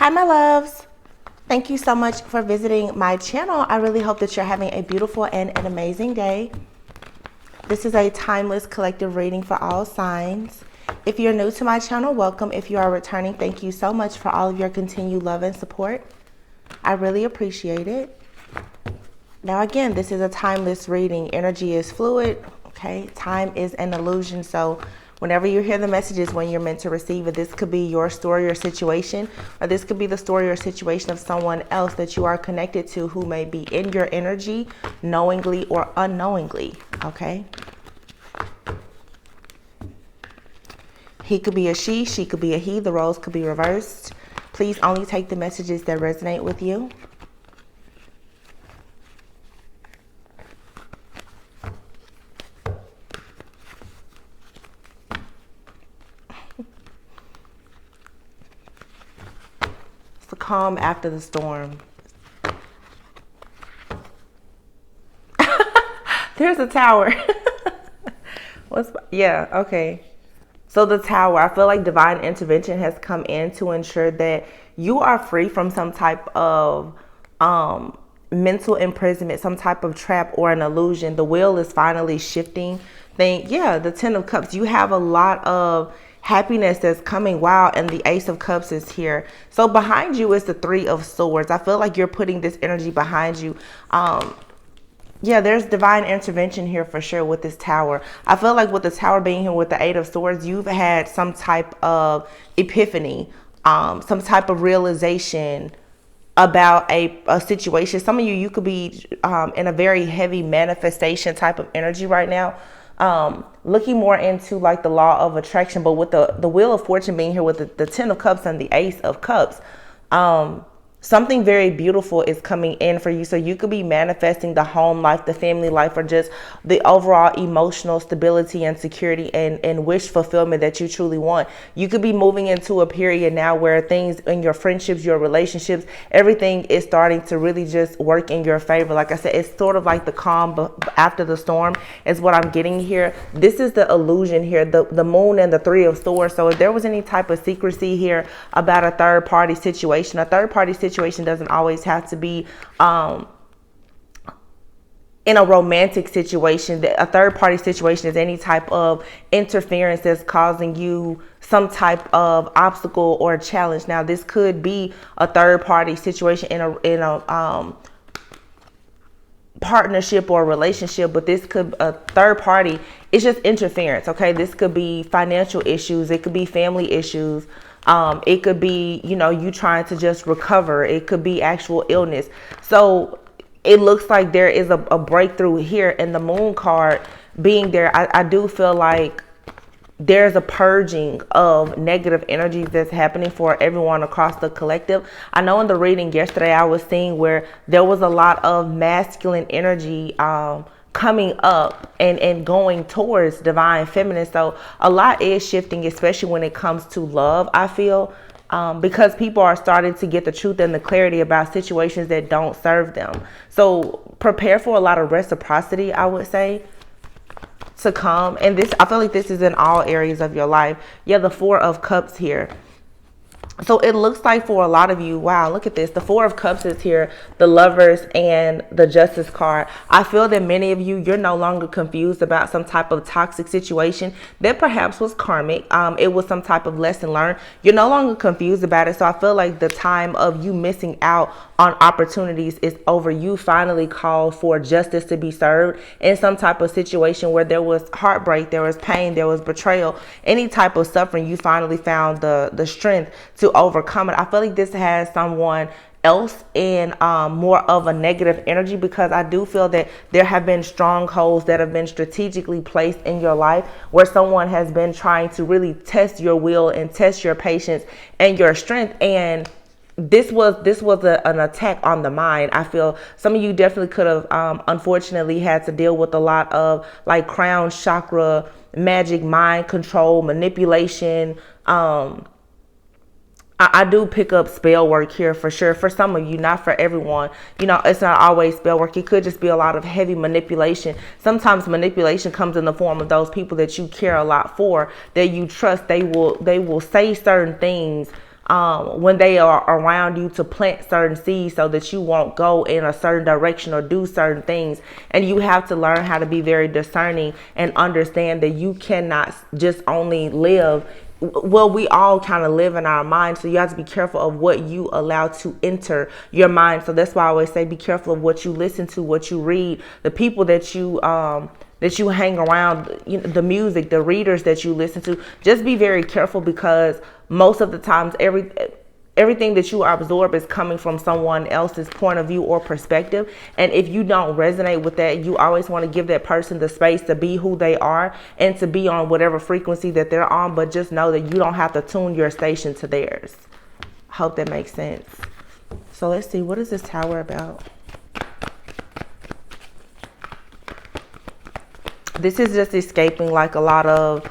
Hi, my loves. Thank you so much for visiting my channel. I really hope that you're having a beautiful and an amazing day. This is a timeless collective reading for all signs. If you're new to my channel, welcome. If you are returning, thank you so much for all of your continued love and support. I really appreciate it. Now, again, this is a timeless reading. Energy is fluid, okay? Time is an illusion, so whenever you hear the messages when you're meant to receive it, this could be your story or situation, or this could be the story or situation of someone else that you are connected to who may be in your energy knowingly or unknowingly, okay? He could be a she could be a he, the roles could be reversed. Please only take the messages that resonate with you. It's the calm after the storm. There's a tower. Yeah, okay. So the tower, I feel like divine intervention has come in to ensure that you are free from some type of mental imprisonment, some type of trap or an illusion. The wheel is finally shifting. The 10 of Cups, you have a lot of happiness that's coming. Wow. And the Ace of Cups is here. So behind you is the 3 of Swords. I feel like you're putting this energy behind you. Yeah, there's divine intervention here for sure with this tower. I feel like with the tower being here with the 8 of Swords, you've had some type of epiphany, some type of realization about a situation. Some of you could be in a very heavy manifestation type of energy right now. Looking more into like the law of attraction, but with the Wheel of Fortune being here with the 10 of Cups and the Ace of Cups, something very beautiful is coming in for you. So you could be manifesting the home life, the family life, or just the overall emotional stability and security and wish fulfillment that you truly want. You could be moving into a period now where things in your friendships, your relationships, everything is starting to really just work in your favor. Like I said, it's sort of like the calm after the storm is what I'm getting here. This is the illusion here, the moon and the 3 of Swords. So if there was any type of secrecy here about a third party situation, doesn't always have to be in a romantic situation. A third party situation is any type of interference that's causing you some type of obstacle or challenge. Now, this could be a third party situation in a partnership or relationship, but this could a third party. It's just interference. Okay, this could be financial issues. It could be family issues. It could be, you trying to just recover. It could be actual illness. So it looks like there is a breakthrough here, and the moon card being there. I do feel like there's a purging of negative energies that's happening for everyone across the collective. I know in the reading yesterday, I was seeing where there was a lot of masculine energy, coming up and going towards divine feminine. So a lot is shifting, especially when it comes to love, I feel, because people are starting to get the truth and the clarity about situations that don't serve them. So prepare for a lot of reciprocity, I would say, to come. And this, I feel like this is in all areas of your life. Yeah, the 4 of Cups here. So it looks like for a lot of you, wow, look at this. The 4 of Cups is here, the Lovers and the Justice card. I feel that many of you, you're no longer confused about some type of toxic situation that perhaps was karmic. It was some type of lesson learned. You're no longer confused about it. So I feel like the time of you missing out on opportunities is over. You finally called for justice to be served in some type of situation where there was heartbreak, there was pain, there was betrayal, any type of suffering. You finally found the strength to overcome it. I feel like this has someone else in more of a negative energy, because I do feel that there have been strongholds that have been strategically placed in your life where someone has been trying to really test your will and test your patience and your strength. And this was an attack on the mind. I feel some of you definitely could have unfortunately had to deal with a lot of like crown chakra magic, mind control, manipulation. I do pick up spell work here for sure. For some of you, not for everyone. It's not always spell work. It could just be a lot of heavy manipulation. Sometimes manipulation comes in the form of those people that you care a lot for, that you trust. They will say certain things when they are around you to plant certain seeds so that you won't go in a certain direction or do certain things. And you have to learn how to be very discerning and understand that you cannot just only live. Well, we all kind of live in our mind, so you have to be careful of what you allow to enter your mind. So that's why I always say be careful of what you listen to, what you read, the people that you hang around, you know, the music, the readers that you listen to. Just be very careful, because most of the times everything that you absorb is coming from someone else's point of view or perspective. And if you don't resonate with that, you always want to give that person the space to be who they are and to be on whatever frequency that they're on. But just know that you don't have to tune your station to theirs. Hope that makes sense. So let's see, what is this tower about? This is just escaping like a lot of,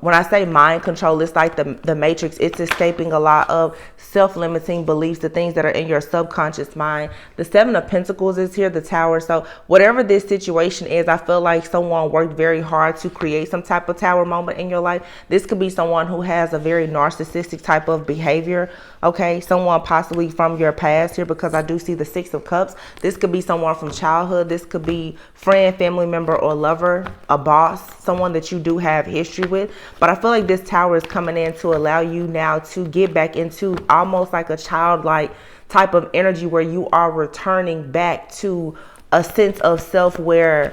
when I say mind control, it's like the Matrix. It's escaping a lot of self-limiting beliefs, the things that are in your subconscious mind. The Seven of Pentacles is here, the Tower. So whatever this situation is, I feel like someone worked very hard to create some type of tower moment in your life. This could be someone who has a very narcissistic type of behavior. Okay, someone possibly from your past here, because I do see the Six of Cups. This could be someone from childhood. This could be friend, family member, or lover, a boss, someone that you do have history with. But I feel like this tower is coming in to allow you now to get back into almost like a childlike type of energy, where you are returning back to a sense of self where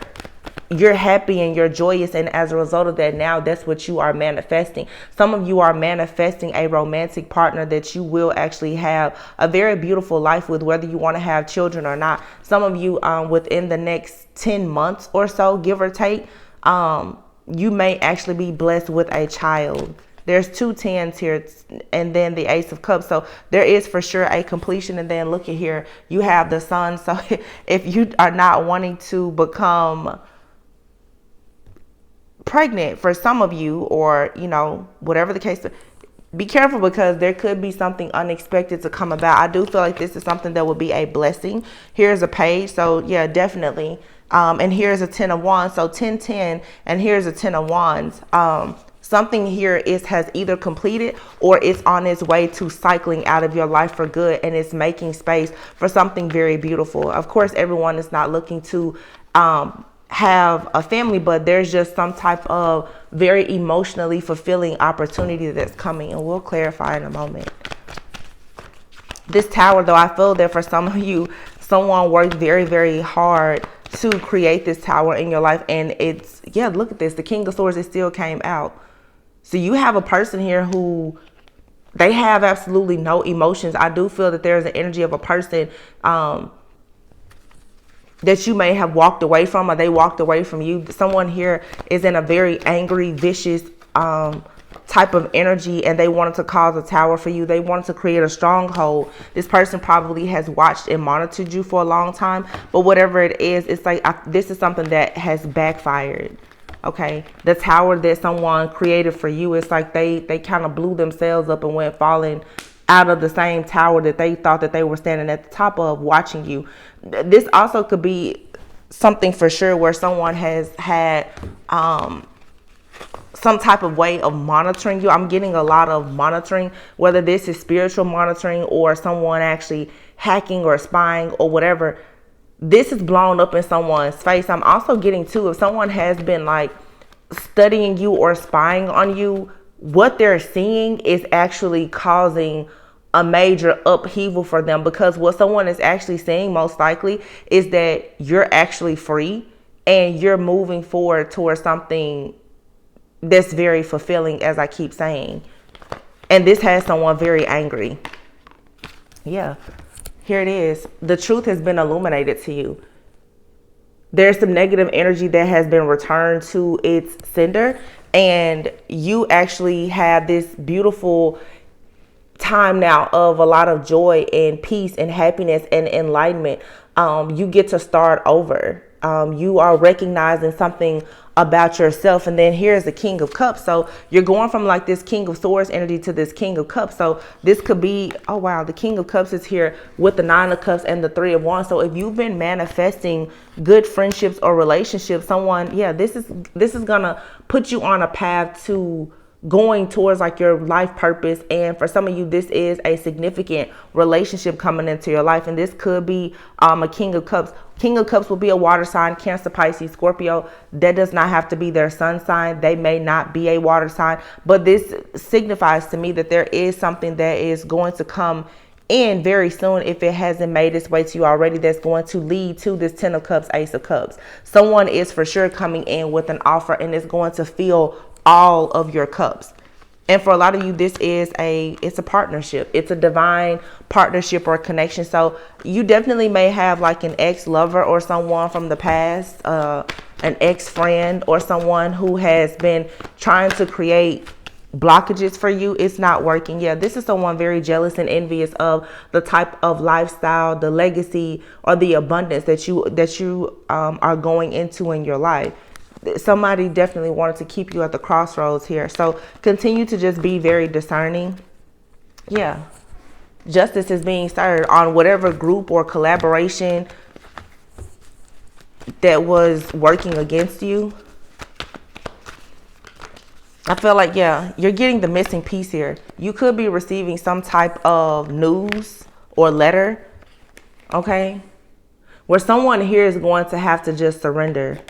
you're happy and you're joyous, and as a result of that, now that's what you are manifesting. Some of you are manifesting a romantic partner that you will actually have a very beautiful life with, whether you want to have children or not. Some of you within the next 10 months or so, give or take, you may actually be blessed with a child. There's 2 tens here, and then the Ace of Cups. So there is for sure a completion. And then look at here, you have the Sun. So if you are not wanting to become pregnant, for some of you, or you know, whatever the case, be careful, because there could be something unexpected to come about. I do feel like this is something that will be a blessing. Here's a page, so yeah, definitely. And here's a 10 of Wands, so 10, 10, and here's a 10 of Wands. Something here has either completed or it's on its way to cycling out of your life for good, and it's making space for something very beautiful. Of course, everyone is not looking to have a family, but there's just some type of very emotionally fulfilling opportunity that's coming, and we'll clarify in a moment. This tower, though, I feel that for some of you, someone worked very, very hard to create this tower in your life. And it's, yeah, look at this, the King of Swords, it still came out. So you have a person here who, they have absolutely no emotions. I do feel that there's an energy of a person that you may have walked away from, or they walked away from you. Someone here is in a very angry, vicious type of energy, and they wanted to cause a tower for you. They wanted to create a stronghold. This person probably has watched and monitored you for a long time, but whatever it is, it's like this is something that has backfired. Okay, the tower that someone created for you, it's like they kind of blew themselves up and went falling out of the same tower that they thought that they were standing at the top of, watching you. This also could be something for sure where someone has had some type of way of monitoring you. I'm getting a lot of monitoring, whether this is spiritual monitoring or someone actually hacking or spying or whatever. This is blown up in someone's face. I'm also getting too, if someone has been like studying you or spying on you, what they're seeing is actually causing a major upheaval for them, because what someone is actually seeing most likely is that you're actually free and you're moving forward towards something that's very fulfilling, as I keep saying. And this has someone very angry. Yeah, here it is. The truth has been illuminated to you. There's some negative energy that has been returned to its sender, and you actually have this beautiful time now of a lot of joy and peace and happiness and enlightenment. You get to start over. You are recognizing something about yourself. And then here's the King of Cups. So you're going from like this King of Swords energy to this King of Cups. So this could be, oh wow, the King of Cups is here with the 9 of Cups and the 3 of Wands. So if you've been manifesting good friendships or relationships, someone, yeah, this is gonna put you on a path to going towards like your life purpose. And for some of you, this is a significant relationship coming into your life. And this could be a King of Cups. King of Cups will be a water sign, Cancer, Pisces, Scorpio. That does not have to be their sun sign. They may not be a water sign, but this signifies to me that there is something that is going to come in very soon, if it hasn't made its way to you already, that's going to lead to this 10 of Cups, Ace of Cups. Someone is for sure coming in with an offer, and it's going to fill all of your cups. And for a lot of you, this is it's a partnership. It's a divine partnership or connection. So you definitely may have like an ex-lover or someone from the past, an ex-friend or someone who has been trying to create blockages for you. It's not working. Yeah, this is someone very jealous and envious of the type of lifestyle, the legacy, or the abundance that you are going into in your life. Somebody definitely wanted to keep you at the crossroads here. So continue to just be very discerning. Yeah. Justice is being served on whatever group or collaboration that was working against you. I feel like, yeah, you're getting the missing piece here. You could be receiving some type of news or letter, okay, where someone here is going to have to just surrender.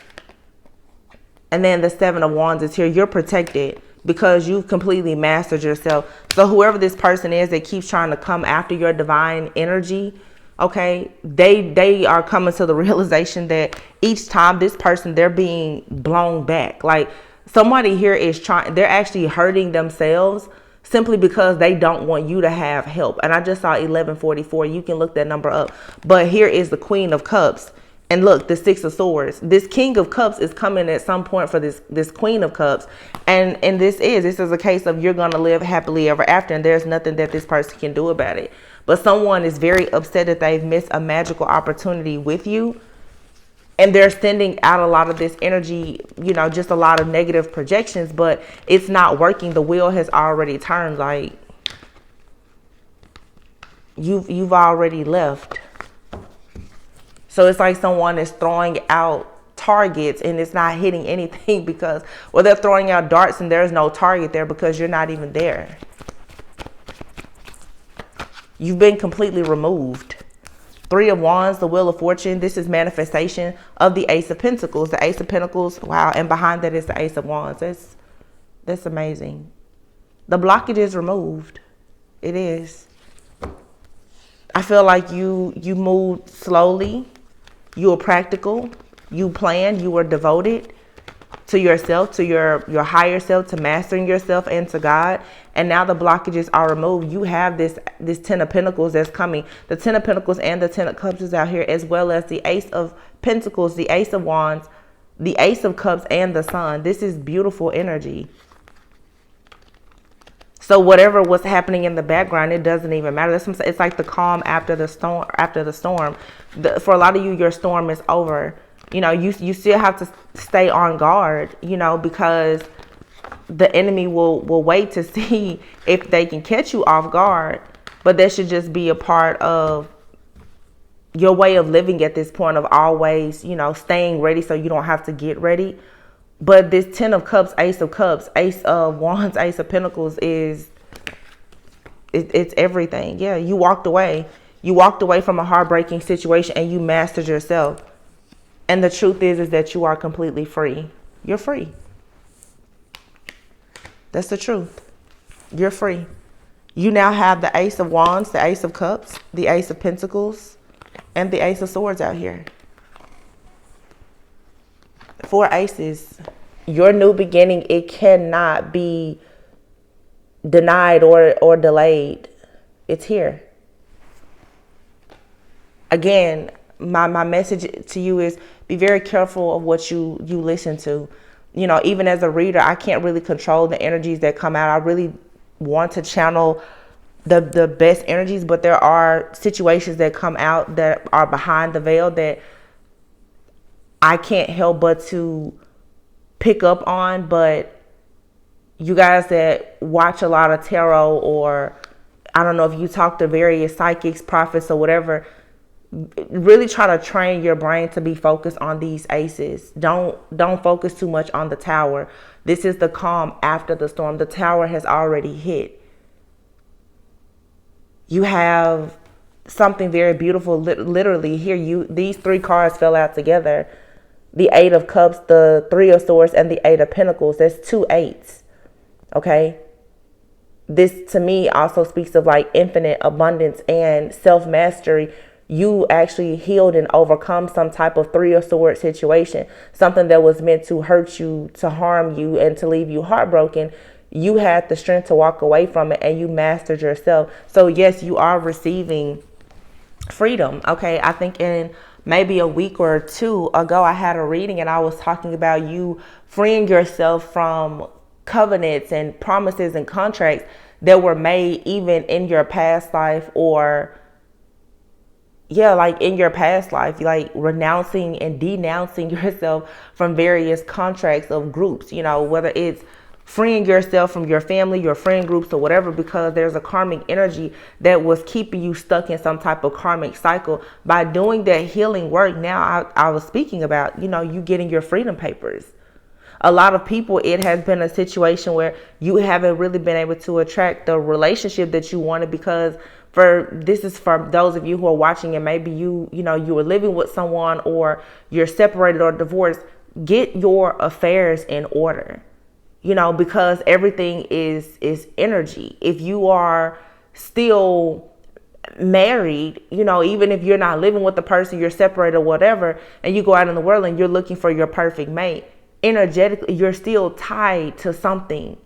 And then the 7 of Wands is here. You're protected because you've completely mastered yourself. So whoever this person is that keeps trying to come after your divine energy, okay, they are coming to the realization that each time this person, they're being blown back. Like somebody here is they're actually hurting themselves simply because they don't want you to have help. And I just saw 1144. You can look that number up. But here is the Queen of Cups. And look, the 6 of Swords. This King of Cups is coming at some point for this Queen of Cups. And this is a case of you're going to live happily ever after. And there's nothing that this person can do about it. But someone is very upset that they've missed a magical opportunity with you. And they're sending out a lot of this energy, you know, just a lot of negative projections. But it's not working. The wheel has already turned. Like, you've already left. So it's like someone is throwing out targets and it's not hitting anything because, well, they're throwing out darts and there's no target there because you're not even there. You've been completely removed. 3 of Wands, the Wheel of Fortune. This is manifestation of the Ace of Pentacles. The Ace of Pentacles, wow. And behind that is the Ace of Wands. That's amazing. The blockage is removed. It is. I feel like you moved slowly. You were practical. You planned. You were devoted to yourself, to your higher self, to mastering yourself and to God. And now the blockages are removed. You have this 10 of Pentacles that's coming. The 10 of Pentacles and the 10 of Cups is out here, as well as the Ace of Pentacles, the Ace of Wands, the Ace of Cups, and the Sun. This is beautiful energy. So whatever was happening in the background, it doesn't even matter. It's like the calm after the storm. For a lot of you, your storm is over. You know, you still have to stay on guard, you know, because the enemy will wait to see if they can catch you off guard. But that should just be a part of your way of living at this point, of always, you know, staying ready so you don't have to get ready. But this 10 of Cups, Ace of Cups, Ace of Wands, Ace of Pentacles it's everything. Yeah, you walked away. You walked away from a heartbreaking situation and you mastered yourself. And the truth is that you are completely free. You're free. That's the truth. You're free. You now have the Ace of Wands, the Ace of Cups, the Ace of Pentacles, and the Ace of Swords out here. 4 aces. Your new beginning, it cannot be denied or delayed. It's here. Again, my message to you is be very careful of what you listen to. You know, even as a reader, I can't really control the energies that come out. I really want to channel the best energies, but there are situations that come out that are behind the veil that I can't help but to pick up on. But you guys that watch a lot of tarot, or I don't know if you talk to various psychics, prophets, or whatever, really try to train your brain to be focused on these aces. Don't focus too much on the Tower. This is the calm after the storm. The tower has already hit. You have something very beautiful literally here. These three cards fell out together. The Eight of Cups, the Three of Swords, and the Eight of Pentacles. There's 2 eights. Okay. This to me also speaks of like infinite abundance and self-mastery. You actually healed and overcome some type of Three of Swords situation, something that was meant to hurt you, to harm you, and to leave you heartbroken. You had the strength to walk away from it, and you mastered yourself. So yes, you are receiving freedom. Okay. I think in maybe a week or 2 ago, I had a reading and I was talking about you freeing yourself from covenants and promises and contracts that were made even in your past life, or like in your past life, like renouncing and denouncing yourself from various contracts of groups, whether it's freeing yourself from your family, your friend groups, or whatever, because there's a karmic energy that was keeping you stuck in some type of karmic cycle. By doing that healing work, now I was speaking about, you getting your freedom papers. A lot of people, it has been a situation where you haven't really been able to attract the relationship that you wanted, because this is for those of you who are watching and maybe you were living with someone, or you're separated or divorced. Get your affairs in order. Because everything is energy. If you are still married, even if you're not living with the person, you're separated or whatever, and you go out in the world and you're looking for your perfect mate, energetically, you're still tied to something.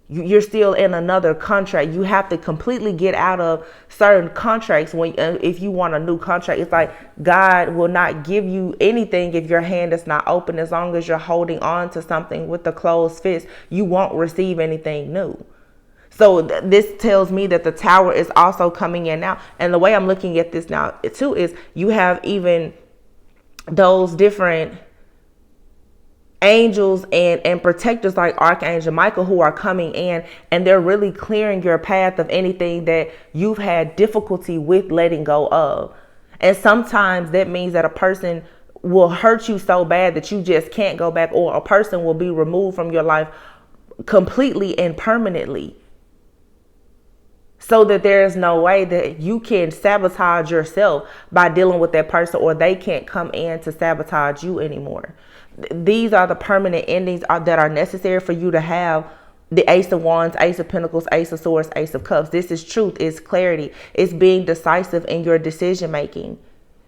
You're still in another contract. You have to completely get out of certain contracts. If you want a new contract, it's like God will not give you anything if your hand is not open. As long as you're holding on to something with a closed fist, you won't receive anything new. So this tells me that the tower is also coming in now. And the way I'm looking at this now too is you have even those different angels and protectors like Archangel Michael who are coming in, and they're really clearing your path of anything that you've had difficulty with letting go of. And sometimes that means that a person will hurt you so bad that you just can't go back, or a person will be removed from your life completely and permanently, so that there is no way that you can sabotage yourself by dealing with that person, or they can't come in to sabotage you anymore. These are the permanent endings that are necessary for you to have the Ace of Wands, Ace of Pentacles, Ace of Swords, Ace of Cups. This is truth. It's clarity. It's being decisive in your decision making.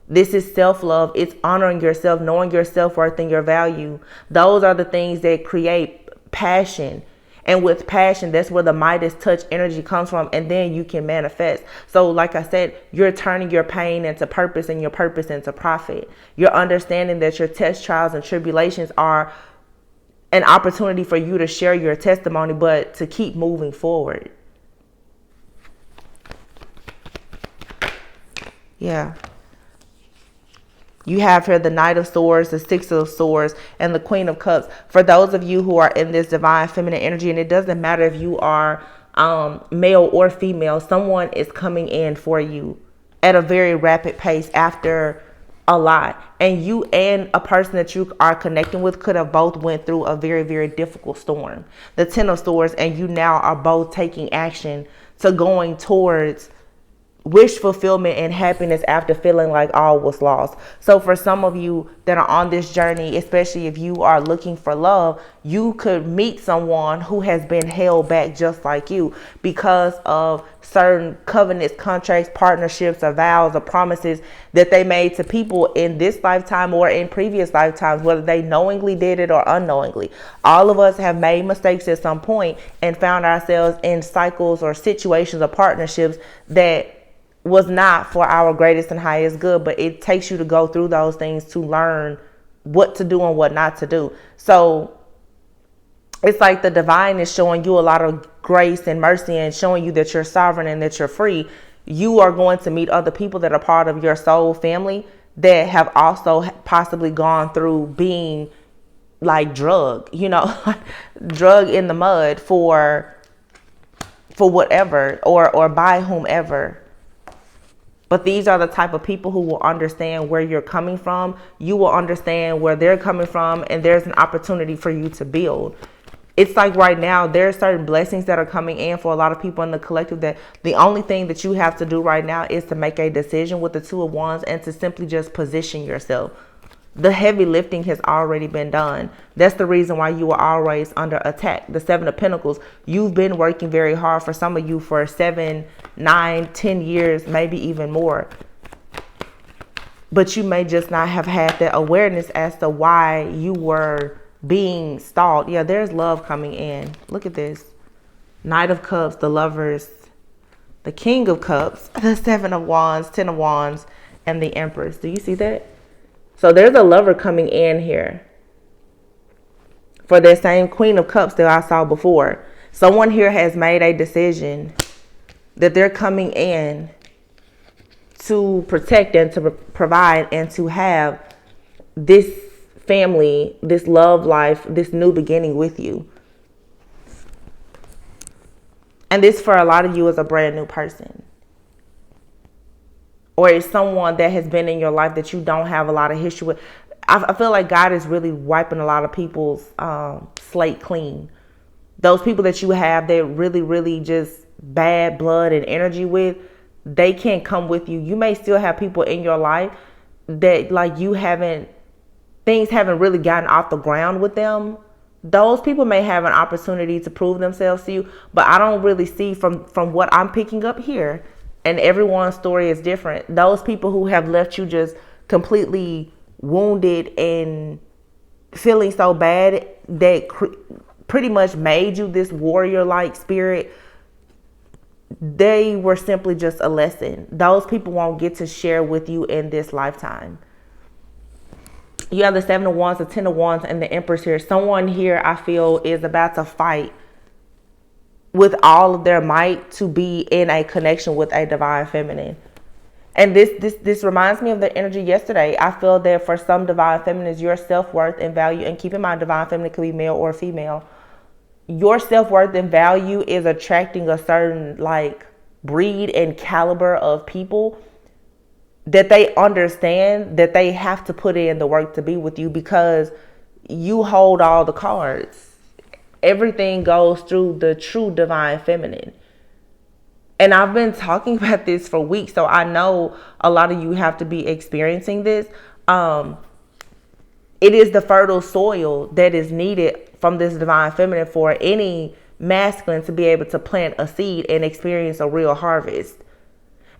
This is self-love. It's honoring yourself, knowing your self-worth and your value. Those are the things that create passion. And with passion, that's where the Midas touch energy comes from. And then you can manifest. So like I said, you're turning your pain into purpose and your purpose into profit. You're understanding that your tests, trials, and tribulations are an opportunity for you to share your testimony, but to keep moving forward. Yeah. You have here the Knight of Swords, the Six of Swords, and the Queen of Cups. For those of you who are in this divine feminine energy, and it doesn't matter if you are male or female, someone is coming in for you at a very rapid pace after a lot. And you and a person that you are connecting with could have both went through a very, very difficult storm. The Ten of Swords, and you now are both taking action to going towards wish fulfillment and happiness after feeling like all was lost. So for some of you that are on this journey, especially if you are looking for love, you could meet someone who has been held back just like you because of certain covenants, contracts, partnerships, or vows or promises that they made to people in this lifetime or in previous lifetimes, whether they knowingly did it or unknowingly. All of us have made mistakes at some point and found ourselves in cycles or situations or partnerships that was not for our greatest and highest good, but it takes you to go through those things to learn what to do and what not to do. So it's like the divine is showing you a lot of grace and mercy and showing you that you're sovereign and that you're free. You are going to meet other people that are part of your soul family that have also possibly gone through being like drug in the mud for whatever or by whomever. But these are the type of people who will understand where you're coming from. You will understand where they're coming from, and there's an opportunity for you to build. It's like right now, there are certain blessings that are coming in for a lot of people in the collective that the only thing that you have to do right now is to make a decision with the Two of Wands and to simply just position yourself. The heavy lifting has already been done. That's the reason why you are always under attack. The Seven of Pentacles, you've been working very hard, for some of you, for 7, 9, 10 years, maybe even more. But you may just not have had that awareness as to why you were being stalled. Yeah, there's love coming in. Look at this. Knight of Cups, the Lovers, the King of Cups, the Seven of Wands, Ten of Wands, and the Empress. Do you see that? So there's a lover coming in here for that same Queen of Cups that I saw before. Someone here has made a decision that they're coming in to protect and to provide and to have this family, this love life, this new beginning with you. And this, for a lot of you, is a brand new person. Or it's someone that has been in your life that you don't have a lot of history with. I feel like God is really wiping a lot of people's slate clean. Those people that you have that really, really just bad blood and energy with, they can't come with you. You may still have people in your life that like things haven't really gotten off the ground with them. Those people may have an opportunity to prove themselves to you, but I don't really see from what I'm picking up here, and everyone's story is different. Those people who have left you just completely wounded and feeling so bad that pretty much made you this warrior-like spirit, they were simply just a lesson. Those people won't get to share with you in this lifetime. You have the Seven of Wands, the Ten of Wands, and the Empress here. Someone here, I feel, is about to fight with all of their might to be in a connection with a divine feminine. And this reminds me of the energy yesterday. I feel that for some divine feminines, your self-worth and value, and keep in mind, divine feminine could be male or female, your self-worth and value is attracting a certain like breed and caliber of people that they understand that they have to put in the work to be with you, because you hold all the cards. Everything goes through the true divine feminine. And I've been talking about this for weeks, so I know a lot of you have to be experiencing this. It is the fertile soil that is needed from this divine feminine for any masculine to be able to plant a seed and experience a real harvest.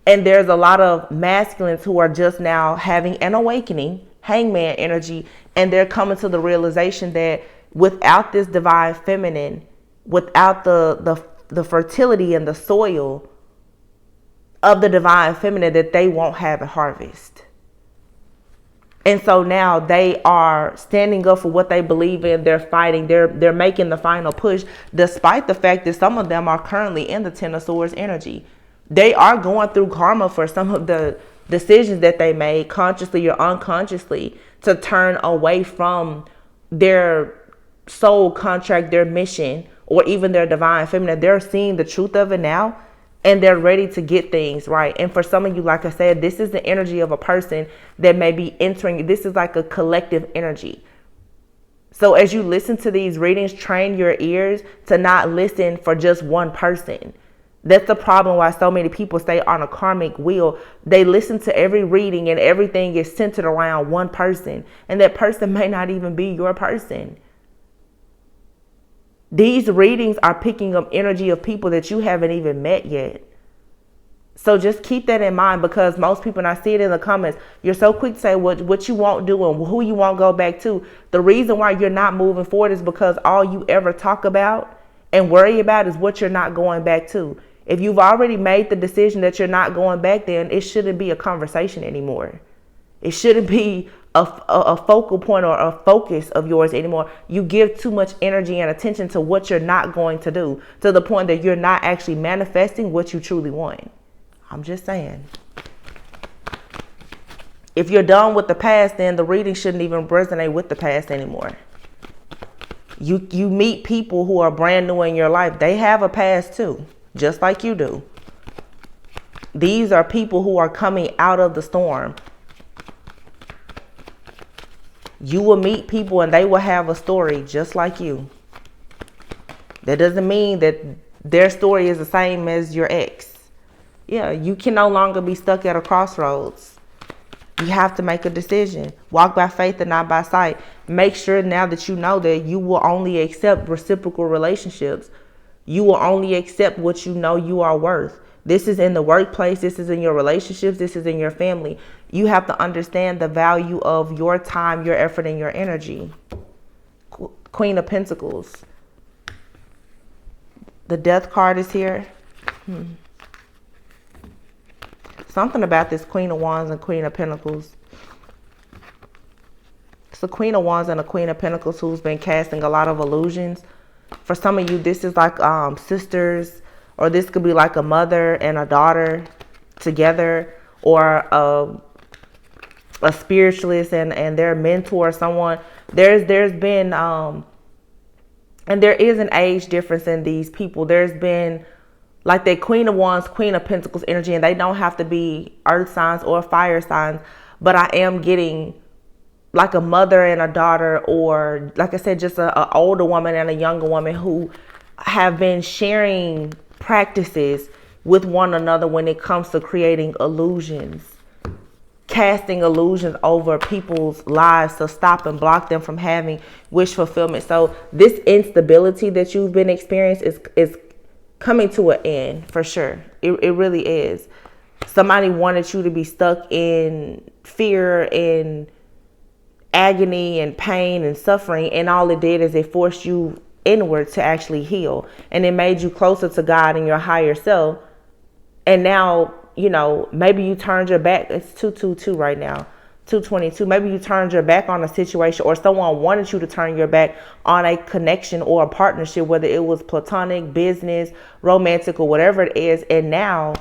And there's a lot of masculines who are just now having an awakening, hangman energy, and they're coming to the realization that without this divine feminine, without the fertility and the soil of the divine feminine, that they won't have a harvest. And so now they are standing up for what they believe in. They're fighting. They're making the final push, despite the fact that some of them are currently in the Ten of Swords energy. They are going through karma for some of the decisions that they made, consciously or unconsciously, to turn away from their soul contract, their mission, or even their divine feminine. They're seeing the truth of it now, and they're ready to get things right. And for some of you, like I said, this is the energy of a person that may be entering. This is like a collective energy. So as you listen to these readings, train your ears to not listen for just one person. That's the problem why so many people stay on a karmic wheel. They listen to every reading and everything is centered around one person. And that person may not even be your person. These readings are picking up energy of people that you haven't even met yet. So just keep that in mind, because most people, and I see it in the comments, you're so quick to say what you won't do and who you won't go back to. The reason why you're not moving forward is because all you ever talk about and worry about is what you're not going back to. If you've already made the decision that you're not going back, then it shouldn't be a conversation anymore. It shouldn't be a focal point or a focus of yours anymore. You give too much energy and attention to what you're not going to do, to the point that you're not actually manifesting what you truly want. I'm just saying. If you're done with the past, then the reading shouldn't even resonate with the past anymore. You meet people who are brand new in your life. They have a past too, just like you do. These are people who are coming out of the storm. You will meet people and they will have a story just like you. That doesn't mean that their story is the same as your ex. Yeah, you can no longer be stuck at a crossroads. You have to make a decision. Walk by faith and not by sight. Make sure now that you know that you will only accept reciprocal relationships. You will only accept what you know you are worth. This is in the workplace. This is in your relationships. This is in your family. You have to understand the value of your time, your effort, and your energy. Queen of Pentacles. The Death card is here. Something about this Queen of Wands and Queen of Pentacles. It's the Queen of Wands and the Queen of Pentacles who's been casting a lot of illusions. For some of you, this is like sisters, or this could be like a mother and a daughter together, or a spiritualist and their mentor, someone. There's been and there is an age difference in these people. There's been like that Queen of Wands, Queen of Pentacles energy, and they don't have to be earth signs or fire signs, but I am getting like a mother and a daughter, or like I said, just a older woman and a younger woman who have been sharing practices with one another when it comes to creating illusions, casting illusions over people's lives to stop and block them from having wish fulfillment. So this instability that you've been experiencing is coming to an end for sure. It really is. Somebody wanted you to be stuck in fear and agony and pain and suffering, and all it did is it forced you inward to actually heal, and it made you closer to God and your higher self. And now, you know, maybe you turned your back. It's 222 right now, 222. Maybe you turned your back on a situation, or someone wanted you to turn your back on a connection or a partnership, whether it was platonic, business, romantic, or whatever it is. And now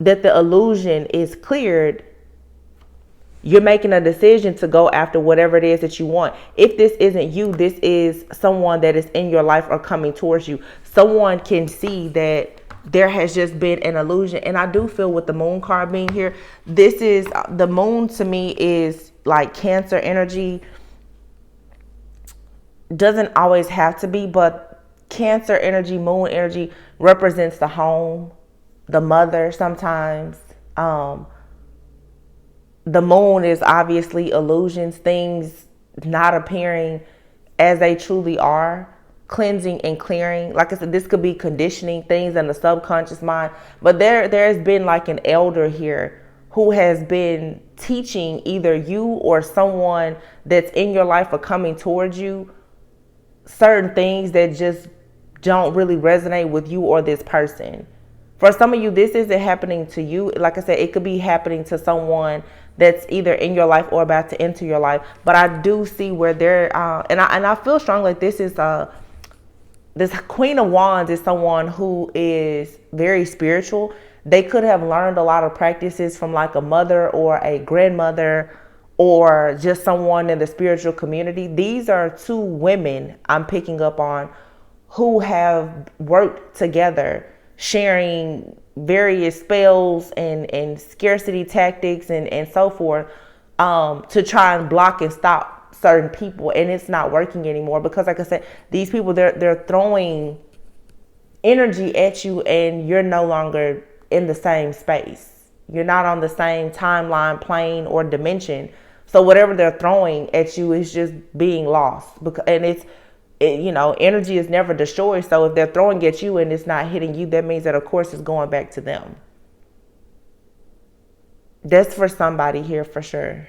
that the illusion is cleared, you're making a decision to go after whatever it is that you want. If this isn't you, this is someone that is in your life or coming towards you. Someone can see that there has just been an illusion. And I do feel with the Moon card being here, this is, the Moon to me is like Cancer energy. Doesn't always have to be, but Cancer energy, Moon energy represents the home, the mother sometimes. The Moon is obviously illusions, things not appearing as they truly are, cleansing and clearing. Like I said, this could be conditioning, things in the subconscious mind. But there's been like an elder here who has been teaching either you or someone that's in your life or coming towards you certain things that just don't really resonate with you or this person. For some of you, this isn't happening to you. Like I said, it could be happening to someone that's either in your life or about to enter your life. But I do see where they're, and I feel strong like this is, this Queen of Wands is someone who is very spiritual. They could have learned a lot of practices from like a mother or a grandmother, or just someone in the spiritual community. These are two women I'm picking up on who have worked together, sharing various spells and scarcity tactics and so forth, to try and block and stop certain people. And it's not working anymore because, like I said, these people, they're throwing energy at you and you're no longer in the same space. You're not on the same timeline, plane, or dimension. So whatever they're throwing at you is just being lost. And you know, energy is never destroyed. So if they're throwing at you and it's not hitting you, that means that, of course, it's going back to them. That's for somebody here for sure.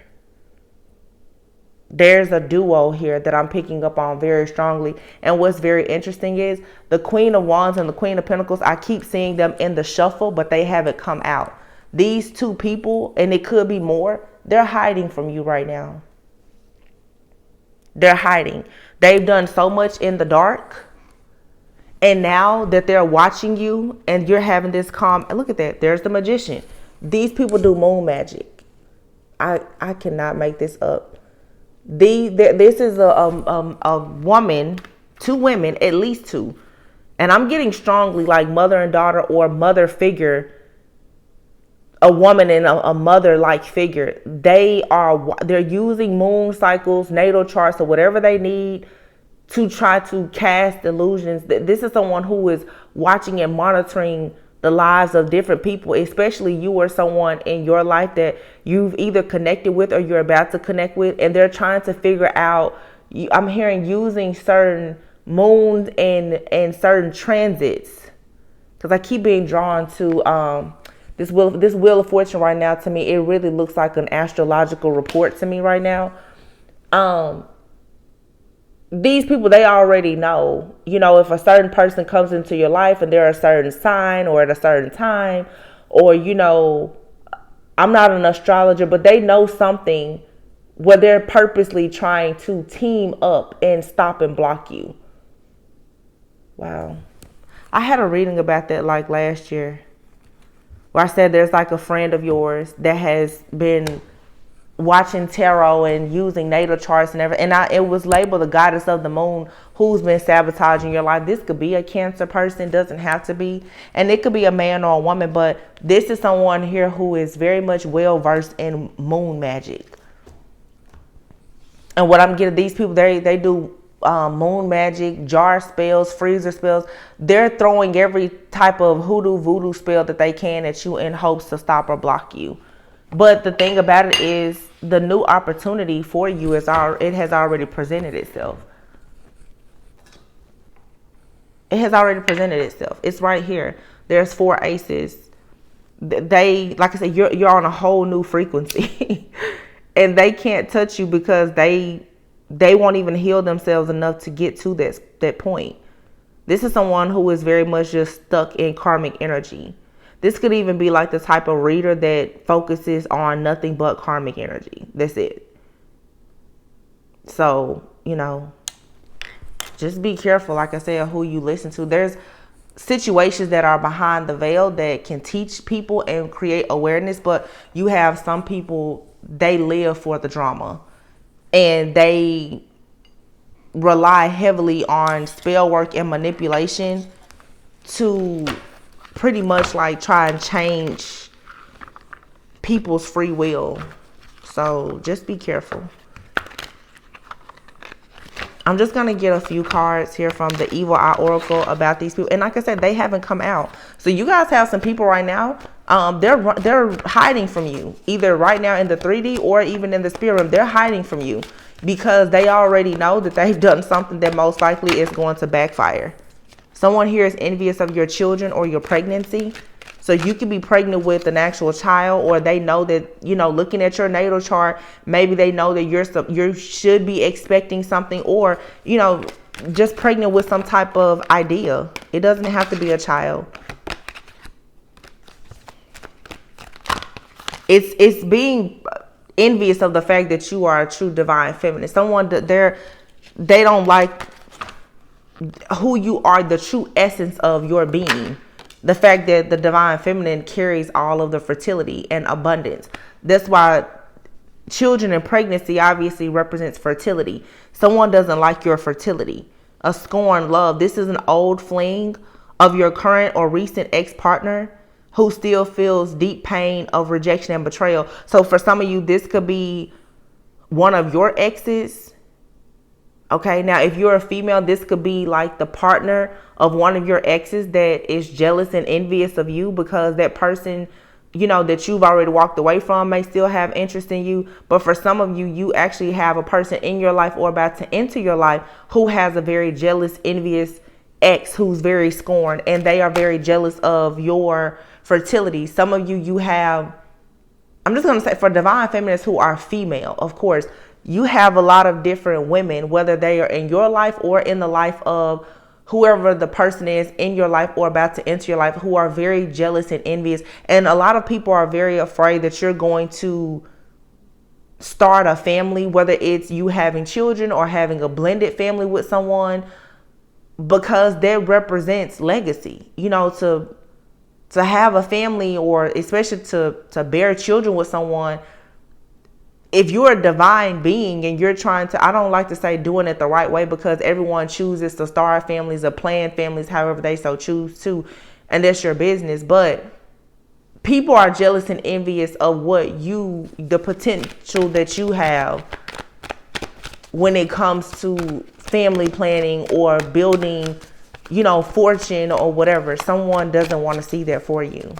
There's a duo here that I'm picking up on very strongly. And what's very interesting is the Queen of Wands and the Queen of Pentacles, I keep seeing them in the shuffle, but they haven't come out. These two people, and it could be more, they're hiding from you right now. They're hiding. They've done so much in the dark. And now that they're watching you and you're having this calm, and look at that, there's the Magician. These people do moon magic. I cannot make this up. This is a woman, two women, at least two. And I'm getting strongly like mother and daughter or mother figure, a woman and a mother-like figure. They're using moon cycles, natal charts, or whatever they need to try to cast illusions. This is someone who is watching and monitoring the lives of different people, especially you or someone in your life that you've either connected with or you're about to connect with, and they're trying to figure out, I'm hearing, using certain moons and certain transits, because I keep being drawn to this wheel of fortune right now. To me, it really looks like an astrological report to me right now. These people, they already know, if a certain person comes into your life and they're a certain sign or at a certain time, or, I'm not an astrologer, but they know something where they're purposely trying to team up and stop and block you. Wow. I had a reading about that like last year, where I said there's like a friend of yours that has been watching tarot and using natal charts and everything, and it was labeled the goddess of the moon who's been sabotaging your life. This could be a Cancer person, doesn't have to be, and it could be a man or a woman, but this is someone here who is very much well versed in moon magic. And what I'm getting, these people, they do moon magic, jar spells, freezer spells. They're throwing every type of hoodoo voodoo spell that they can at you in hopes to stop or block you. But the thing about it is, the new opportunity for you it has already presented itself. It has already presented itself. It's right here. There's 4 aces. They, like I said, you're on a whole new frequency, and they can't touch you because they won't even heal themselves enough to get to that point. This is someone who is very much just stuck in karmic energy. This could even be like the type of reader that focuses on nothing but karmic energy. That's it. So, just be careful, like I said, who you listen to. There's situations that are behind the veil that can teach people and create awareness, but you have some people, they live for the drama, and they rely heavily on spell work and manipulation to pretty much like try and change people's free will. So just be careful. I'm just going to get a few cards here from the Evil Eye Oracle about these people. And like I said, they haven't come out. So you guys have some people right now, they're hiding from you, either right now in the 3D or even in the spirit room. They're hiding from you because they already know that they've done something that most likely is going to backfire. Someone here is envious of your children or your pregnancy. So you could be pregnant with an actual child, or they know that, looking at your natal chart, maybe they know that you should be expecting something, or, just pregnant with some type of idea. It doesn't have to be a child. It's being envious of the fact that you are a true divine feminine. Someone that they don't like who you are, the true essence of your being. The fact that the divine feminine carries all of the fertility and abundance. That's why children and pregnancy obviously represents fertility. Someone doesn't like your fertility. A scorned love. This is an old fling of your current or recent ex-partner who still feels deep pain of rejection and betrayal. So for some of you, this could be one of your exes. Okay, now if you're a female, this could be like the partner of one of your exes that is jealous and envious of you because that person, that you've already walked away from may still have interest in you. But for some of you, you actually have a person in your life or about to enter your life who has a very jealous, envious ex who's very scorned, and they are very jealous of your fertility. Some of you have, I'm just going to say, for divine feminines who are female, of course, you have a lot of different women, whether they are in your life or in the life of whoever the person is in your life or about to enter your life, who are very jealous and envious. And a lot of people are very afraid that you're going to start a family, whether it's you having children or having a blended family with someone, because that represents legacy, to have a family, or especially to bear children with someone. If you're a divine being and you're trying to, I don't like to say doing it the right way, because everyone chooses to start families or plan families however they so choose to, and that's your business. But people are jealous and envious of the potential that you have when it comes to family planning or building, fortune or whatever. Someone doesn't want to see that for you.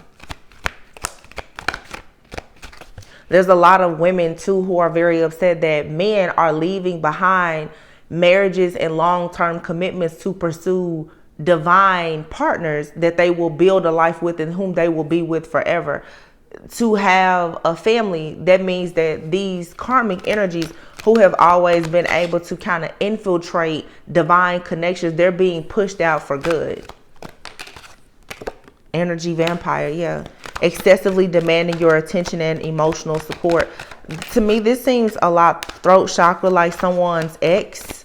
There's a lot of women too who are very upset that men are leaving behind marriages and long-term commitments to pursue divine partners that they will build a life with and whom they will be with forever. To have a family, that means that these karmic energies who have always been able to kind of infiltrate divine connections, they're being pushed out for good. Energy vampire, yeah. Excessively demanding your attention and emotional support. To me, this seems a lot throat chakra, like someone's ex.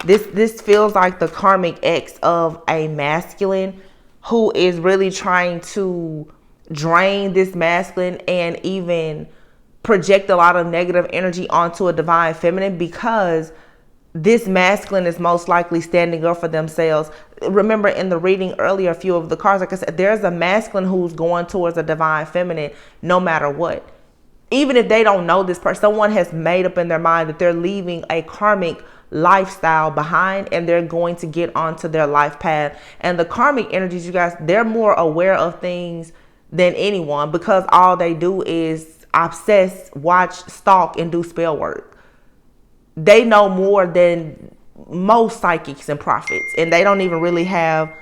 This feels like the karmic ex of a masculine who is really trying to drain this masculine and even project a lot of negative energy onto a divine feminine, because this masculine is most likely standing up for themselves. Remember in the reading earlier, a few of the cards, like I said, there's a masculine who's going towards a divine feminine no matter what. Even if they don't know this person, someone has made up in their mind that they're leaving a karmic lifestyle behind and they're going to get onto their life path. And the karmic energies, you guys, they're more aware of things than anyone, because all they do is obsess, watch, stalk, and do spell work. They know more than most psychics and prophets, and they don't even really have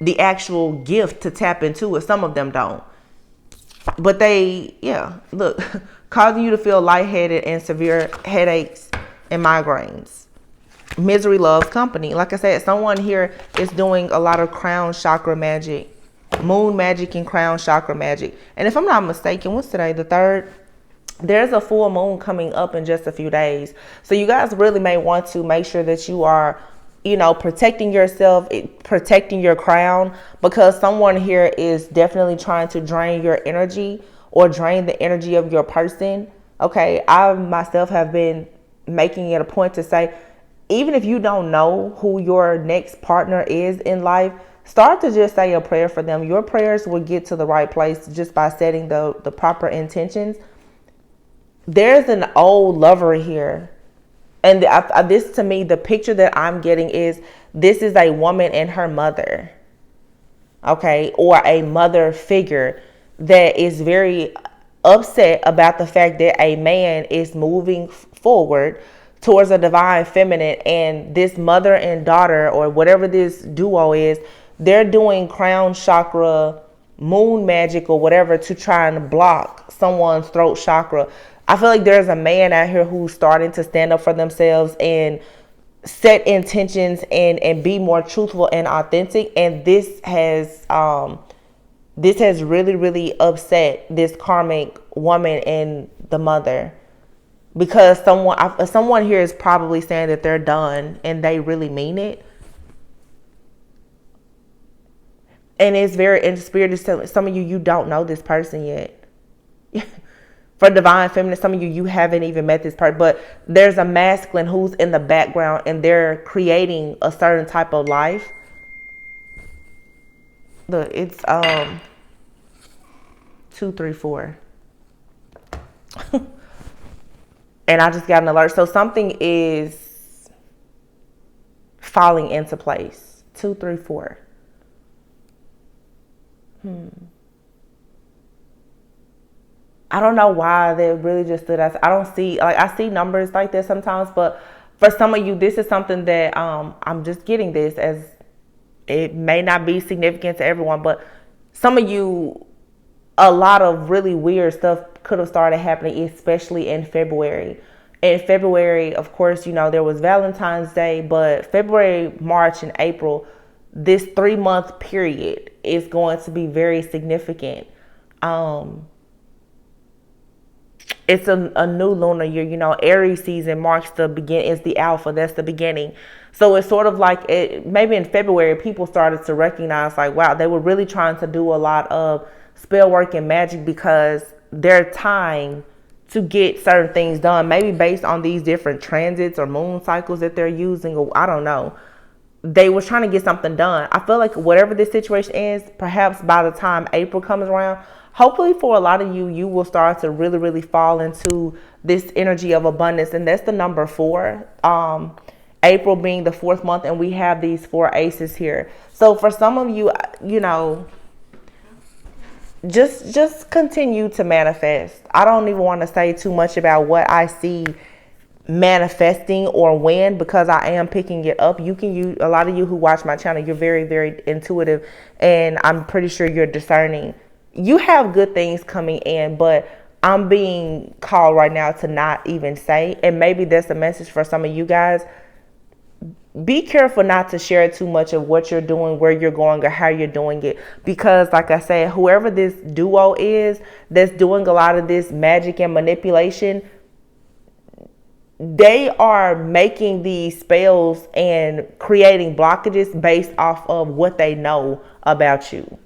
the actual gift to tap into it. Some of them don't. But they, look, causing you to feel lightheaded and severe headaches and migraines. Misery loves company. Like I said, someone here is doing a lot of crown chakra magic, moon magic and crown chakra magic. And if I'm not mistaken, what's today? The 3rd? There's a full moon coming up in just a few days. So you guys really may want to make sure that you are, protecting yourself, protecting your crown, because someone here is definitely trying to drain your energy or drain the energy of your person. Okay, I myself have been making it a point to say, even if you don't know who your next partner is in life, start to just say a prayer for them. Your prayers will get to the right place just by setting the proper intentions. There's an old lover here. And this, to me, the picture that I'm getting is this is a woman and her mother. Okay. Or a mother figure that is very upset about the fact that a man is moving forward towards a divine feminine, and this mother and daughter, or whatever this duo is, they're doing crown chakra, moon magic, or whatever to try and block someone's throat chakra. I feel like there's a man out here who's starting to stand up for themselves and set intentions and be more truthful and authentic. And this has really, really upset this karmic woman and the mother, because someone here is probably saying that they're done and they really mean it. And it's very in spirit. Some of you don't know this person yet. For divine feminine, some of you haven't even met this person, but there's a masculine who's in the background and they're creating a certain type of life. Look, it's 2, 3, 4. And I just got an alert. So something is falling into place. 2, 3, 4. I don't know why they really just stood out. I don't see, I see numbers like this sometimes, but for some of you, this is something that I'm just getting this, as it may not be significant to everyone, but some of you, a lot of really weird stuff could have started happening, especially in February. In February, of course, there was Valentine's Day, but February, March, and April, this 3-month period is going to be very significant. It's a new lunar year. Aries season marks the beginning, is the alpha, that's the beginning. So it's sort of like maybe in February, people started to recognize, like, wow, they were really trying to do a lot of spell work and magic because their time to get certain things done, maybe based on these different transits or moon cycles that they're using, or I don't know. They were trying to get something done. I feel like whatever this situation is, perhaps by the time April comes around, hopefully for a lot of you, you will start to really, really fall into this energy of abundance. And that's the number 4. April being the 4th month, and we have these 4 aces here. So for some of you, you know, just continue to manifest. I don't even want to say too much about what I see manifesting or when, because I am picking it up. You can use, a lot of you who watch my channel, you're very, very intuitive, and I'm pretty sure you're discerning. You have good things coming in, but I'm being called right now to not even say, and maybe that's a message for some of you guys. Be careful not to share too much of what you're doing, where you're going, or how you're doing it. Because like I said, whoever this duo is that's doing a lot of this magic and manipulation, they are making these spells and creating blockages based off of what they know about you.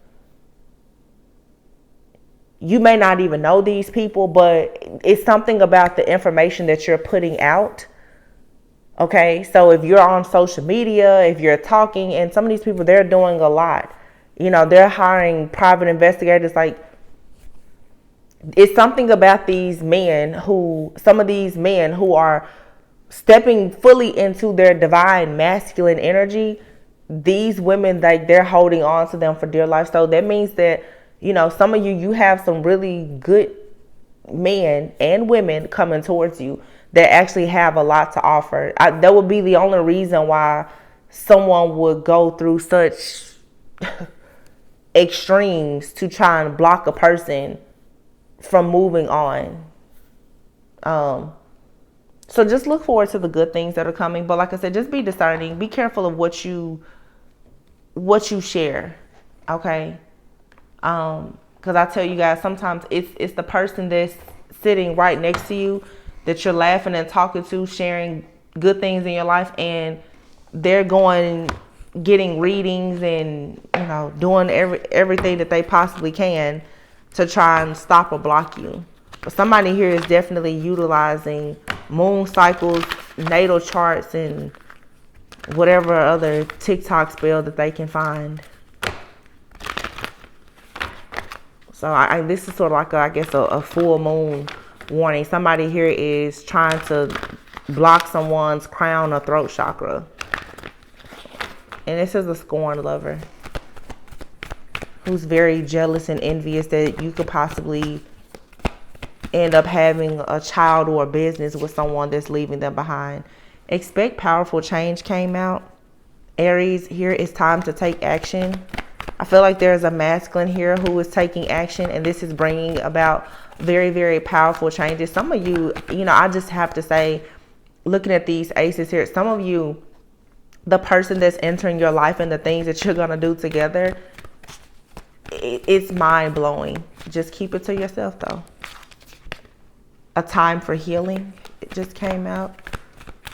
You may not even know these people, but it's something about the information that you're putting out. Okay, so if you're on social media, if you're talking, and some of these people, they're doing a lot. You know, they're hiring private investigators. Like, it's something about these men who, some of these men who are stepping fully into their divine masculine energy. These women, like, they're holding on to them for dear life. So that means that, you know, some of you, you have some really good men and women coming towards you that actually have a lot to offer. That would be the only reason why someone would go through such extremes to try and block a person from moving on. So just look forward to the good things that are coming. But like I said, just be discerning. Be careful of what you share. Okay. Because I tell you guys, sometimes it's the person that's sitting right next to you that you're laughing and talking to, sharing good things in your life, and they're getting readings and, you know, doing everything that they possibly can to try and stop or block you. But somebody here is definitely utilizing moon cycles, natal charts, and whatever other TikTok spell that they can find. So this is sort of like, I guess, a full moon warning. Somebody here is trying to block someone's crown or throat chakra. And this is a scorned lover who's very jealous and envious that you could possibly end up having a child or a business with someone that's leaving them behind. Expect powerful change came out. Aries, here it's time to take action. I feel like there's a masculine here who is taking action, and this is bringing about very, very powerful changes. Some of you, you know, I just have to say, looking at these aces here, some of you, the person that's entering your life and the things that you're going to do together, it's mind-blowing. Just keep it to yourself, though. A time for healing, it just came out.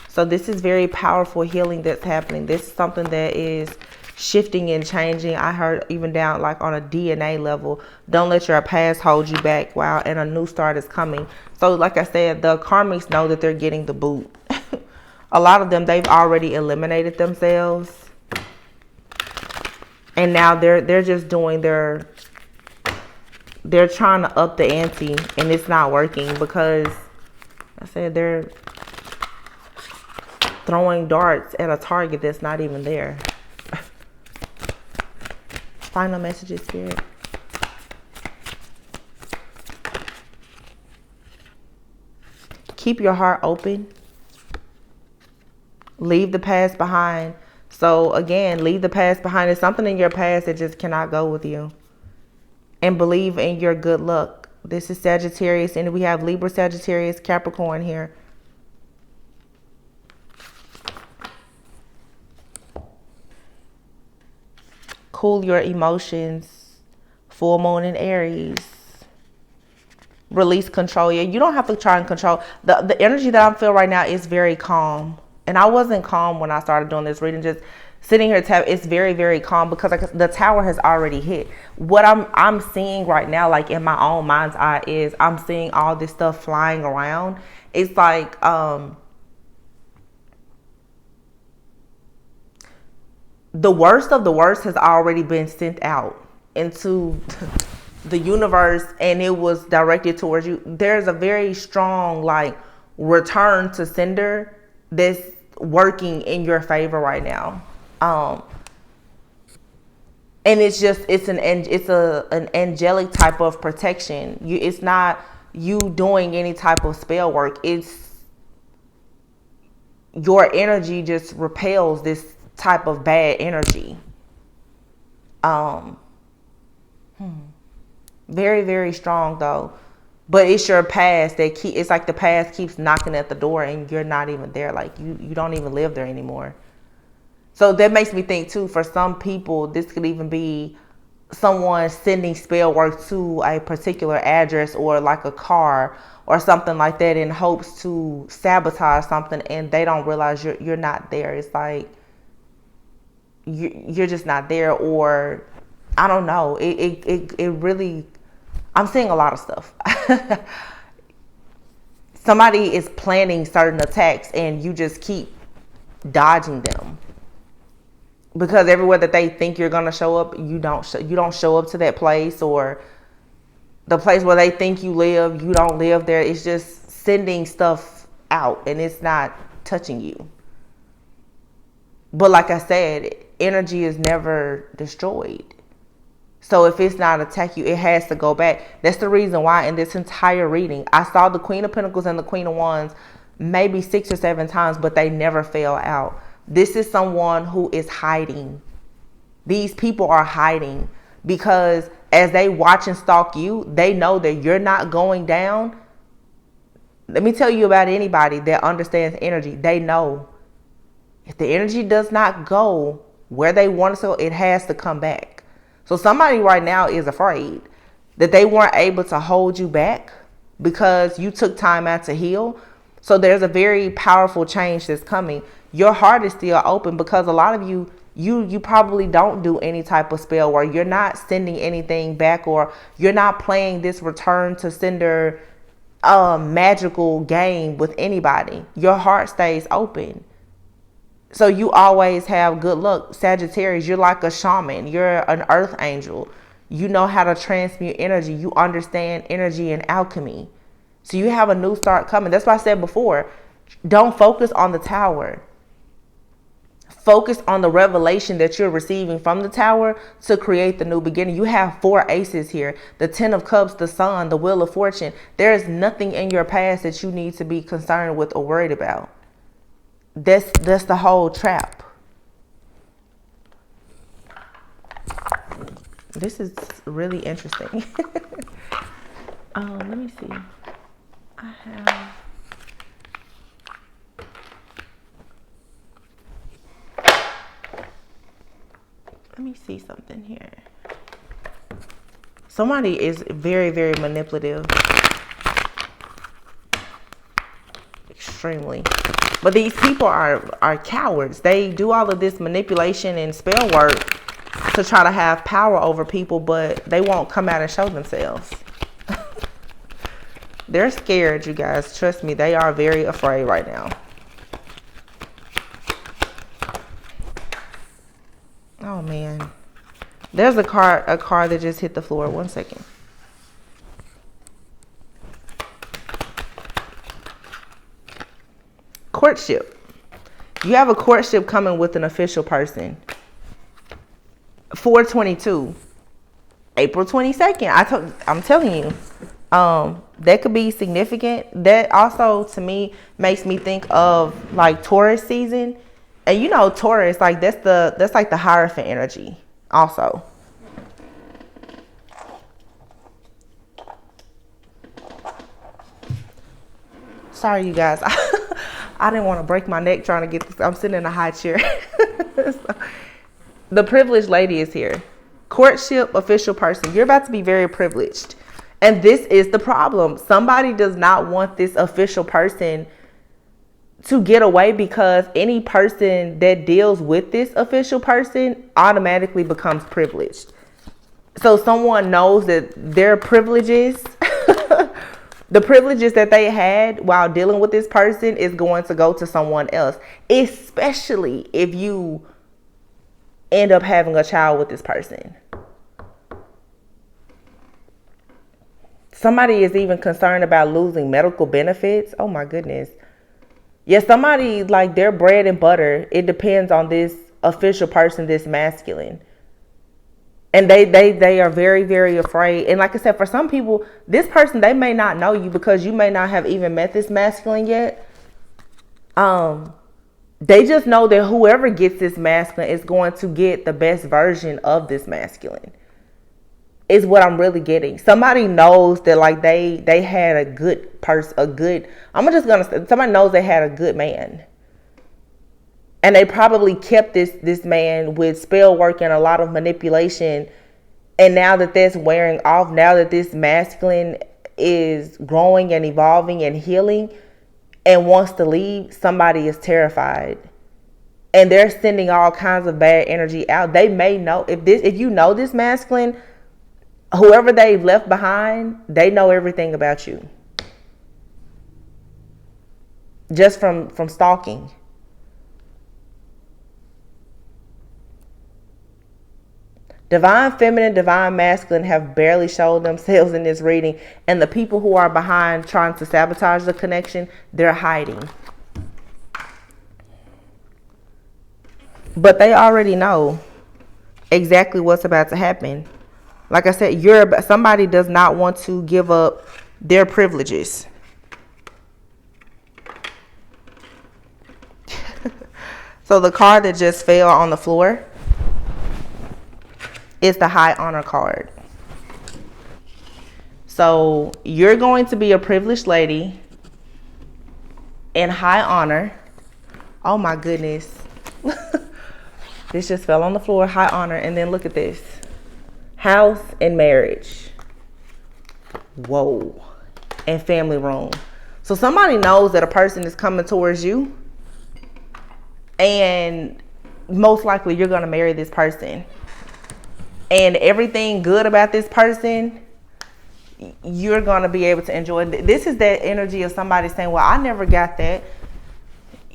So this is very powerful healing that's happening. This is something that is shifting and changing. I heard even down like on a DNA level. Don't let your past hold you back. Wow. And a new start is coming. So like I said, the karmics know that they're getting the boot. A lot of them, they've already eliminated themselves. And now they're just doing they're trying to up the ante, and it's not working because I said they're throwing darts at a target that's not even there. Final messages, Spirit. Keep your heart open. Leave the past behind. So again, leave the past behind. There's something in your past that just cannot go with you. And believe in your good luck. This is Sagittarius, and we have Libra, Sagittarius, Capricorn here. Cool your emotions. Full moon in Aries. Release control. Yeah, you don't have to try and control. The energy that I'm feeling right now is very calm. And I wasn't calm when I started doing this reading. Just sitting here, it's very, very calm because like the tower has already hit. What I'm seeing right now, like in my own mind's eye, is I'm seeing all this stuff flying around. It's like the worst of the worst has already been sent out into the universe and it was directed towards you, there's a very strong like return to sender that's working in your favor right now. And it's an angelic type of protection. It's not you doing any type of spell work. It's your energy just repels this type of bad energy. Very, very strong though. But it's your past it's like the past keeps knocking at the door and you're not even there. Like you don't even live there anymore. So that makes me think too, for some people, this could even be someone sending spell work to a particular address or like a car or something like that in hopes to sabotage something, and they don't realize you're not there. It's like you're just not there, or I don't know. It really, I'm seeing a lot of stuff. Somebody is planning certain attacks and you just keep dodging them. Because everywhere that they think you're gonna show up, you don't show up to that place, or the place where they think you live, you don't live there. It's just sending stuff out and it's not touching you. But like I said, energy is never destroyed. So if it's not attack you, it has to go back. That's the reason why in this entire reading, I saw the Queen of Pentacles and the Queen of Wands maybe 6 or 7 times, but they never fell out. This is someone who is hiding. These people are hiding because as they watch and stalk you, they know that you're not going down. Let me tell you about anybody that understands energy. They know if the energy does not go where they want it to go, it has to come back. So somebody right now is afraid that they weren't able to hold you back because you took time out to heal. So there's a very powerful change that's coming. Your heart is still open because a lot of you probably don't do any type of spell work. You're not sending anything back, or you're not playing this return to sender magical game with anybody. Your heart stays open. So you always have good luck. Sagittarius, you're like a shaman. You're an earth angel. You know how to transmute energy. You understand energy and alchemy. So you have a new start coming. That's why I said before, don't focus on the tower. Focus on the revelation that you're receiving from the tower to create the new beginning. You have 4 aces here. The 10 of Cups, the Sun, the Wheel of Fortune. There is nothing in your past that you need to be concerned with or worried about. That's the whole trap. This is really interesting. Let me see. I have... Let me see something here. Somebody is very, very manipulative. Extremely. But these people are cowards. They do all of this manipulation and spell work to try to have power over people, but they won't come out and show themselves. They're scared, you guys. Trust me, they are very afraid right now. Oh man, there's a car that just hit the floor. 1 second. Courtship. You have a courtship coming with an official person. 4/22, April 22nd. I'm telling you, that could be significant. That also to me makes me think of like Taurus season. And you know, Taurus, like that's like the Hierophant energy also. Sorry, you guys. I didn't want to break my neck trying to get this. I'm sitting in a high chair. So, the privileged lady is here. Courtship, official person. You're about to be very privileged. And this is the problem. Somebody does not want this official person to get away, because any person that deals with this official person automatically becomes privileged. So someone knows that their privileges, the privileges that they had while dealing with this person is going to go to someone else, especially if you end up having a child with this person. Somebody is even concerned about losing medical benefits. Oh my goodness. Yeah, somebody like their bread and butter, it depends on this official person, this masculine. And they are very, very afraid. And like I said, for some people, this person, they may not know you because you may not have even met this masculine yet. They just know that whoever gets this masculine is going to get the best version of this masculine. Is what I'm really getting. Somebody knows that like they had a good person, somebody knows they had a good man. And they probably kept this man with spell work and a lot of manipulation. And now that that's wearing off, now that this masculine is growing and evolving and healing and wants to leave, somebody is terrified. And they're sending all kinds of bad energy out. They may know, if you know this masculine, whoever they've left behind, they know everything about you. Just from stalking. Divine feminine, divine masculine have barely showed themselves in this reading. And the people who are behind trying to sabotage the connection, they're hiding. But they already know exactly what's about to happen. Like I said, somebody does not want to give up their privileges. So the card that just fell on the floor is the High Honor card. So you're going to be a privileged lady in high honor. Oh my goodness. This just fell on the floor, high honor. And then look at this. House and marriage. Whoa. And family room. So somebody knows that a person is coming towards you. And most likely you're going to marry this person. And everything good about this person, you're going to be able to enjoy. This is that energy of somebody saying, well, I never got that.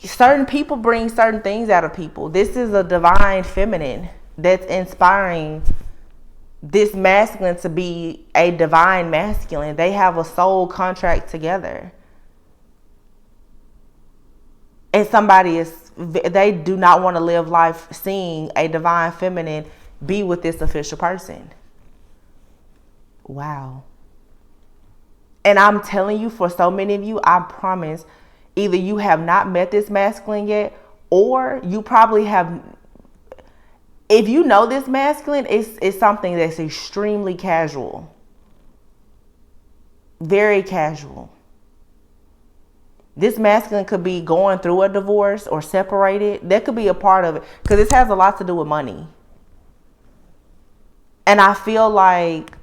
Certain people bring certain things out of people. This is a divine feminine that's inspiring this masculine to be a divine masculine. They have a soul contract together. And they do not want to live life seeing a divine feminine be with this official person. Wow. And I'm telling you, for so many of you, I promise, either you have not met this masculine yet, or you probably have. If you know this masculine, it's something that's extremely casual. Very casual. This masculine could be going through a divorce or separated. That could be a part of it, because this has a lot to do with money. And I feel like,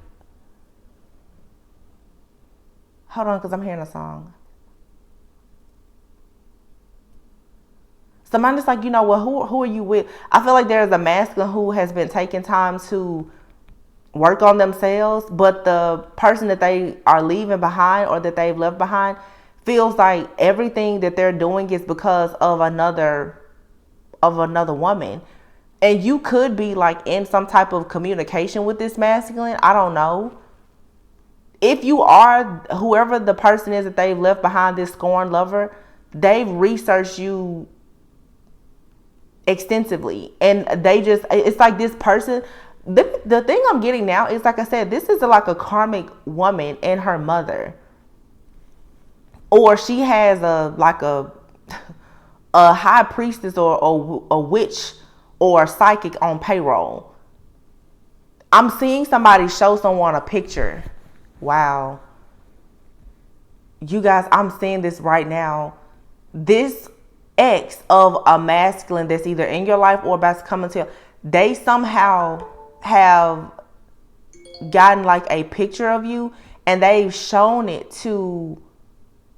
hold on, because I'm hearing a song. Somebody's like, you know what, who are you with? I feel like there's a masculine who has been taking time to work on themselves, but the person that they are leaving behind or that they've left behind feels like everything that they're doing is because of another woman. And you could be like in some type of communication with this masculine. I don't know. If you are, whoever the person is that they've left behind, this scorned lover, they've researched you extensively. And it's like this person, the thing I'm getting now is, like I said, this is like a karmic woman and her mother. Or she has a high priestess or a witch or a psychic on payroll. I'm seeing somebody show someone a picture. Wow. You guys, I'm seeing this right now. This ex of a masculine that's either in your life or about to come into your, they somehow have gotten like a picture of you and they've shown it to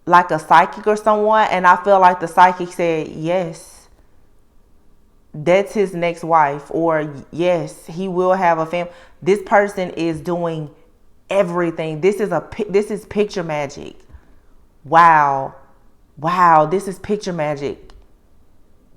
like a psychic or someone. And I feel like the psychic said, yes, that's his next wife, or yes, he will have a family. This person is doing everything. This is picture magic. Wow. This is picture magic.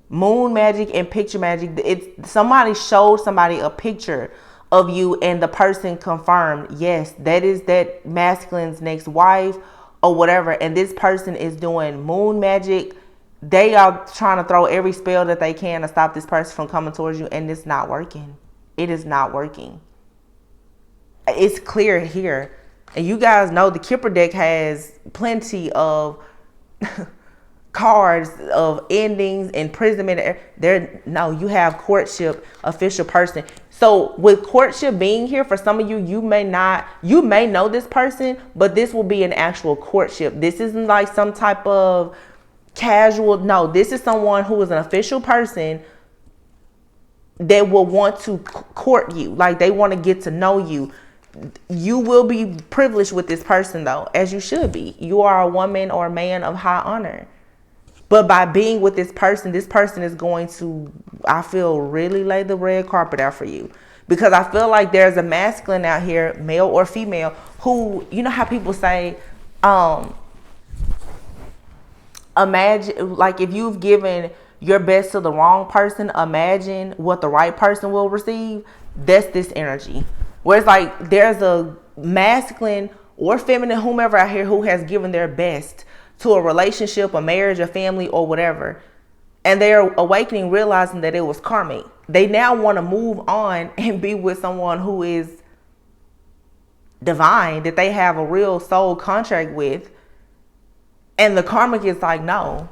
Moon magic and picture magic. Somebody showed somebody a picture of you, and the person confirmed, yes, that is that masculine's next wife or whatever, and this person is doing moon magic. They are trying to throw every spell that they can to stop this person from coming towards you, and it's not working. It is not working. It's clear here. And you guys know the Kipper deck has plenty of cards of endings, imprisonment. No, you have courtship, official person. So with courtship being here, for some of you, you may know this person, but this will be an actual courtship. This isn't like some type of casual. No, this is someone who is an official person that will want to court you. Like, they want to get to know you. You will be privileged with this person, though, as you should be. You are a woman or a man of high honor. But by being with this person is going to, I feel, really lay the red carpet out for you. Because I feel like there's a masculine out here, male or female, who, you know how people say, imagine, like, if you've given your best to the wrong person, imagine what the right person will receive. That's this energy. Where it's like there's a masculine or feminine, whomever out here, who has given their best to a relationship, a marriage, a family, or whatever. And they're awakening, realizing that it was karmic. They now want to move on and be with someone who is divine, that they have a real soul contract with. And the karmic is like, no,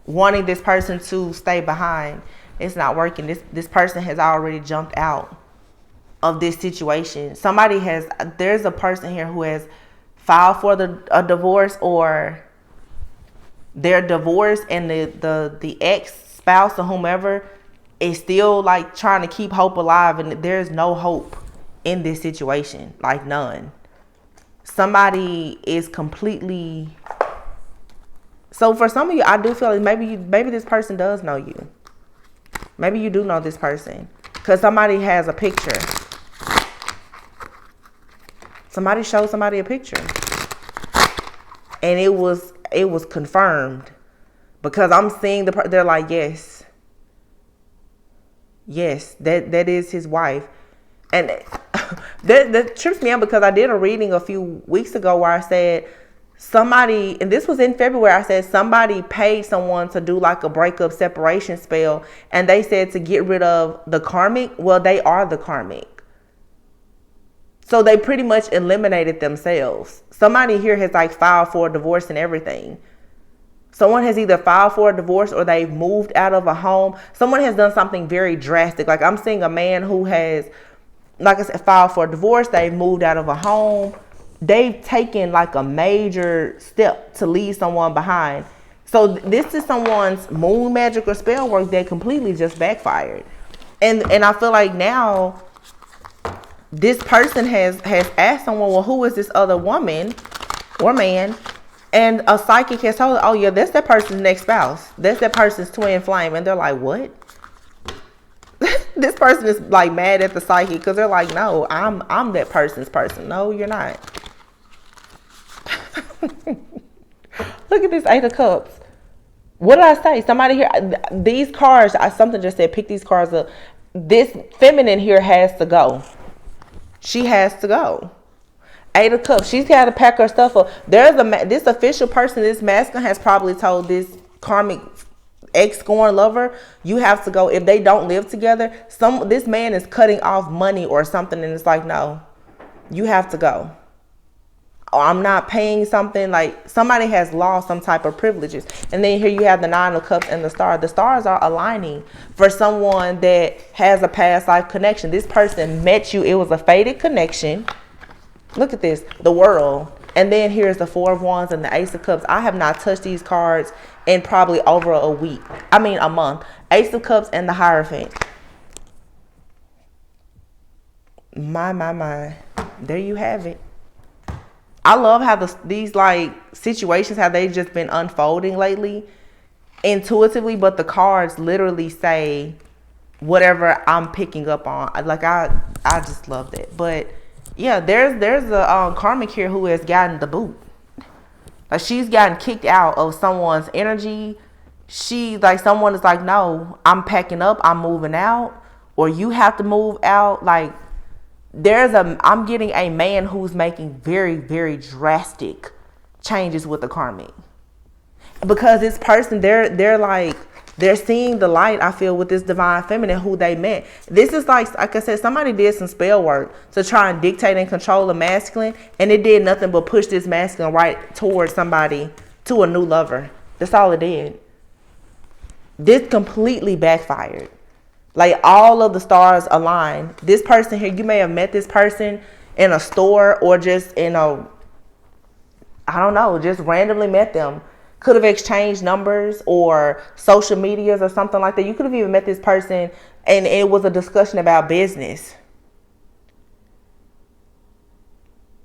wanting this person to stay behind. It's not working. This person has already jumped out of this situation. There's a person here who has filed for a divorce, or they're divorced, and the ex-spouse or whomever is still like trying to keep hope alive, and there's no hope in this situation, like none. Somebody is completely. So for some of you, I do feel like maybe this person does know you. Maybe you do know this person, because somebody has a picture. Somebody showed somebody a picture, and it was confirmed, because I'm seeing they're like, yes, that is his wife. And that trips me out, because I did a reading a few weeks ago where I said somebody, and this was in February, I said somebody paid someone to do like a breakup separation spell, and they said to get rid of the karmic. Well, they are the karmic. So they pretty much eliminated themselves. Somebody here has like filed for a divorce and everything. Someone has either filed for a divorce, or they've moved out of a home. Someone has done something very drastic. Like, I'm seeing a man who has, like I said, filed for a divorce. They've moved out of a home. They've taken like a major step to leave someone behind. So this is someone's moon magic or spell work that completely just backfired. And I feel like now this person has asked someone, well, who is this other woman or man? And a psychic has told, oh yeah, that's that person's next spouse. That's that person's twin flame. And they're like, what? This person is like mad at the psychic, because they're like, no, I'm that person's person. No, you're not. Look at this 8 of Cups. What did I say? Somebody here, these cards, something just said, pick these cards up. This feminine here has to go. She has to go. 8 of Cups. She's got to pack her stuff up. This official person, this masculine, has probably told this karmic ex-scorn lover, you have to go. If they don't live together, this man is cutting off money or something, and it's like, no, you have to go. I'm not paying something. Like, somebody has lost some type of privileges. And then here you have the 9 of Cups and the star. The stars are aligning for someone that has a past life connection. This person met you. It was a fated connection. Look at this, the World. And then here's the 4 of Wands and the Ace of Cups. I have not touched these cards in probably over a month. Ace of Cups and the Hierophant. My. There you have it. I love how these like situations, how they've just been unfolding lately intuitively, but the cards literally say whatever I'm picking up on. Like, I just love that. But yeah, there's a karmic here who has gotten the boot. Like, she's gotten kicked out of someone's energy. Someone is like, no, I'm packing up, I'm moving out, or you have to move out. Like, I'm getting a man who's making very, very drastic changes with the karmic. Because this person, they're seeing the light, I feel, with this divine feminine who they met. This is like I said, somebody did some spell work to try and dictate and control the masculine, and it did nothing but push this masculine right towards somebody, to a new lover. That's all it did. This completely backfired. Like, all of the stars aligned. This person here, you may have met this person in a store, or just in a, I don't know, just randomly met them. Could have exchanged numbers or social medias or something like that. You could have even met this person and it was a discussion about business.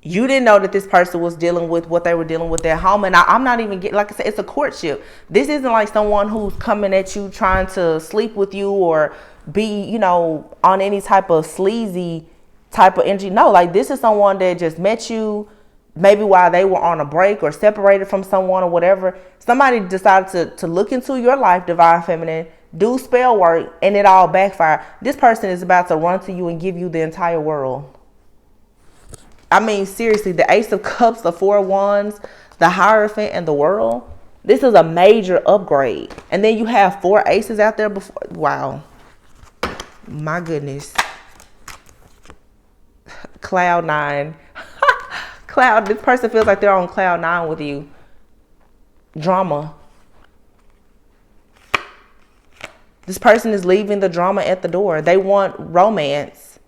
You didn't know that this person was dealing with what they were dealing with at home. And I'm not even getting, like I said, it's a courtship. This isn't like someone who's coming at you trying to sleep with you or be, on any type of sleazy type of energy. No, like, this is someone that just met you, maybe while they were on a break or separated from someone or whatever. Somebody decided to look into your life, divine feminine, do spell work, and it all backfired. This person is about to run to you and give you the entire world. I mean, seriously, the Ace of Cups, the Four of Wands, the Hierophant, and the World. This is a major upgrade. And then you have 4 aces out there before. Wow. My goodness. Cloud 9. This person feels like they're on cloud 9 with you. Drama. This person is leaving the drama at the door. They want romance.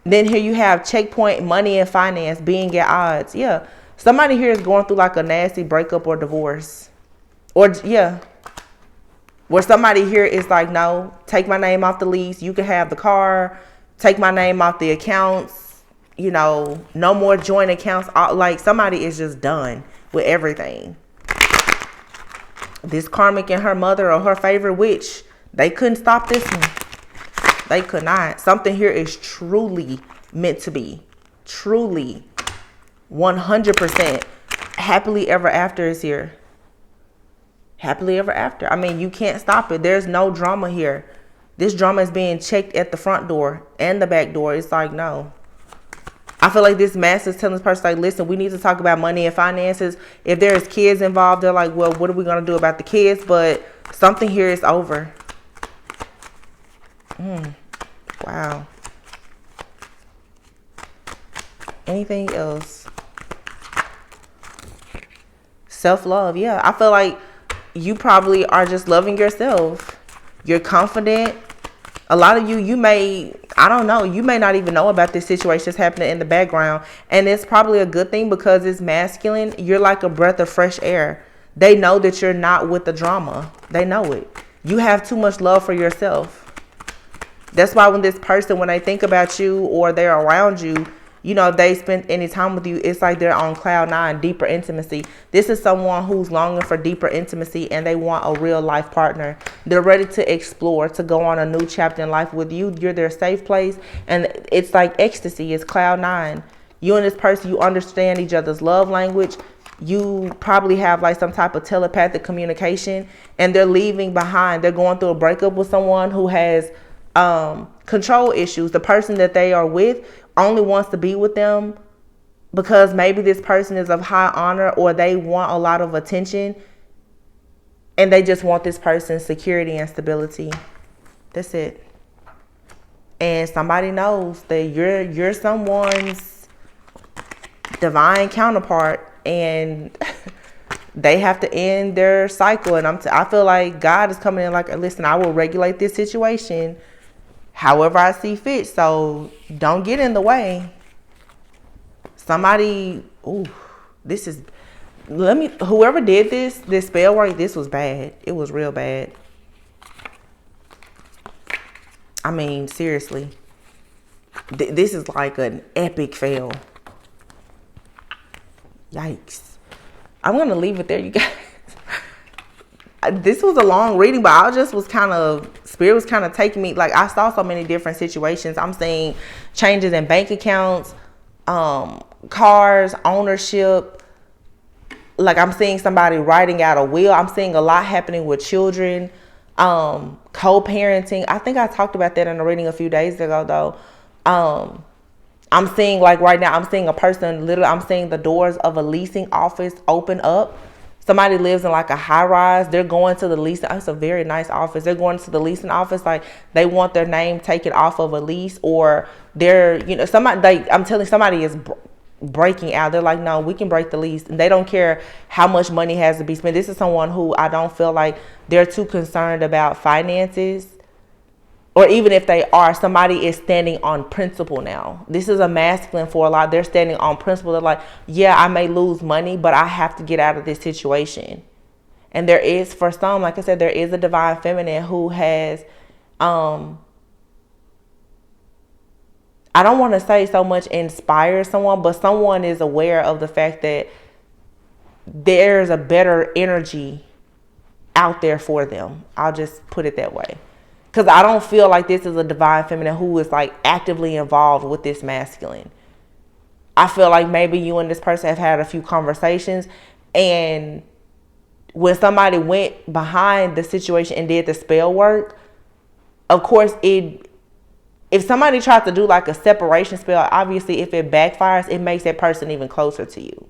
Then here you have checkpoint, money and finance being at odds. Yeah. Somebody here is going through like a nasty breakup or divorce. Or, yeah. Where somebody here is like, no, take my name off the lease. You can have the car. Take my name off the accounts. No more joint accounts. Like, somebody is just done with everything. This karmic and her mother or her favorite witch, they couldn't stop this one. They could not. Something here is truly meant to be. Truly. 100%. Happily ever after is here. Happily ever after. I mean, you can't stop it. There's no drama here. This drama is being checked at the front door and the back door. It's like, no. I feel like this master is telling this person, like, listen, we need to talk about money and finances. If there's kids involved, they're like, well, what are we going to do about the kids? But something here is over. Wow. Anything else? Self-love. Yeah. I feel like you probably are just loving yourself. You're confident. A lot of you may, I don't know, you may not even know about this situation that's happening in the background. And it's probably a good thing because it's masculine. You're like a breath of fresh air. They know that you're not with the drama. They know it. You have too much love for yourself. That's why when this person, when they think about you or they're around you, if they spend any time with you, it's like they're on cloud 9, deeper intimacy. This is someone who's longing for deeper intimacy and they want a real life partner. They're ready to explore, to go on a new chapter in life with you. You're their safe place. And it's like ecstasy. It's cloud 9. You and this person, you understand each other's love language. You probably have like some type of telepathic communication, and they're leaving behind. They're going through a breakup with someone who has control issues. The person that they are with only wants to be with them because maybe this person is of high honor or they want a lot of attention and they just want this person's security and stability. That's it. And somebody knows that you're someone's divine counterpart and they have to end their cycle. And I feel like God is coming in like, listen, I will regulate this situation however I see fit. So don't get in the way. Somebody, whoever did this spell work, this was bad. It was real bad. I mean, seriously. This is like an epic fail. Yikes. I'm going to leave it there, you guys. This was a long reading, but Spirit was kind of taking me, like, I saw so many different situations. I'm seeing changes in bank accounts, cars, ownership. Like, I'm seeing somebody writing out a will. I'm seeing a lot happening with children, co-parenting. I think I talked about that in a reading a few days ago, though. I'm seeing, like right now, I'm seeing a person, literally, I'm seeing the doors of a leasing office open up. Somebody lives in like a high rise. They're going to the leasing. It's a very nice office. They're going to the leasing office. Like they want their name taken off of a lease, or they're, you know, somebody, I'm telling you, somebody is breaking out. They're like, no, we can break the lease. And they don't care how much money has to be spent. This is someone who I don't feel like they're too concerned about finances. Or even if they are, somebody is standing on principle now. This is a masculine for a lot. They're standing on principle. They're like, yeah, I may lose money, but I have to get out of this situation. And there is, for some, like I said, there is a divine feminine who has, I don't want to say so much inspire someone, but someone is aware of the fact that there's a better energy out there for them. I'll just put it that way. Because I don't feel like this is a divine feminine who is like actively involved with this masculine. I feel like maybe you and this person have had a few conversations, and when somebody went behind the situation and did the spell work, of course, if somebody tries to do like a separation spell, obviously if it backfires, it makes that person even closer to you.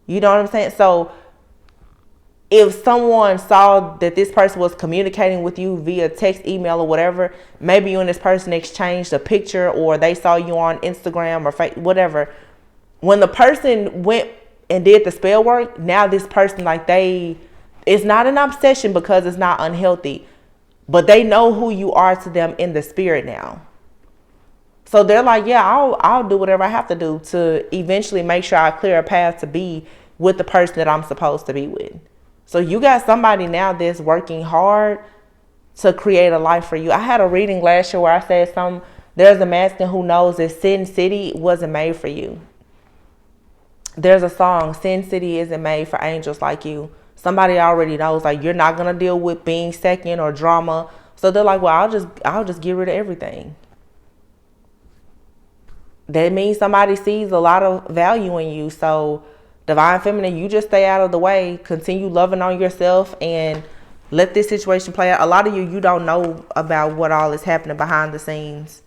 You know what I'm saying? So if someone saw that this person was communicating with you via text, email, or whatever, maybe you and this person exchanged a picture, or they saw you on Instagram or Facebook, whatever. When the person went and did the spell work, now this person, like it's not an obsession because it's not unhealthy, but they know who you are to them in the spirit now. So they're like, yeah, I'll do whatever I have to do to eventually make sure I clear a path to be with the person that I'm supposed to be with. So you got somebody now that's working hard to create a life for you. I had a reading last year where I said there's a masculine who knows that Sin City wasn't made for you. There's a song, Sin City isn't made for angels like you. Somebody already knows, like, you're not going to deal with being second or drama. So they're like, well, I'll just get rid of everything. That means somebody sees a lot of value in you. So divine feminine, you just stay out of the way, continue loving on yourself, and let this situation play out. A lot of you don't know about what all is happening behind the scenes.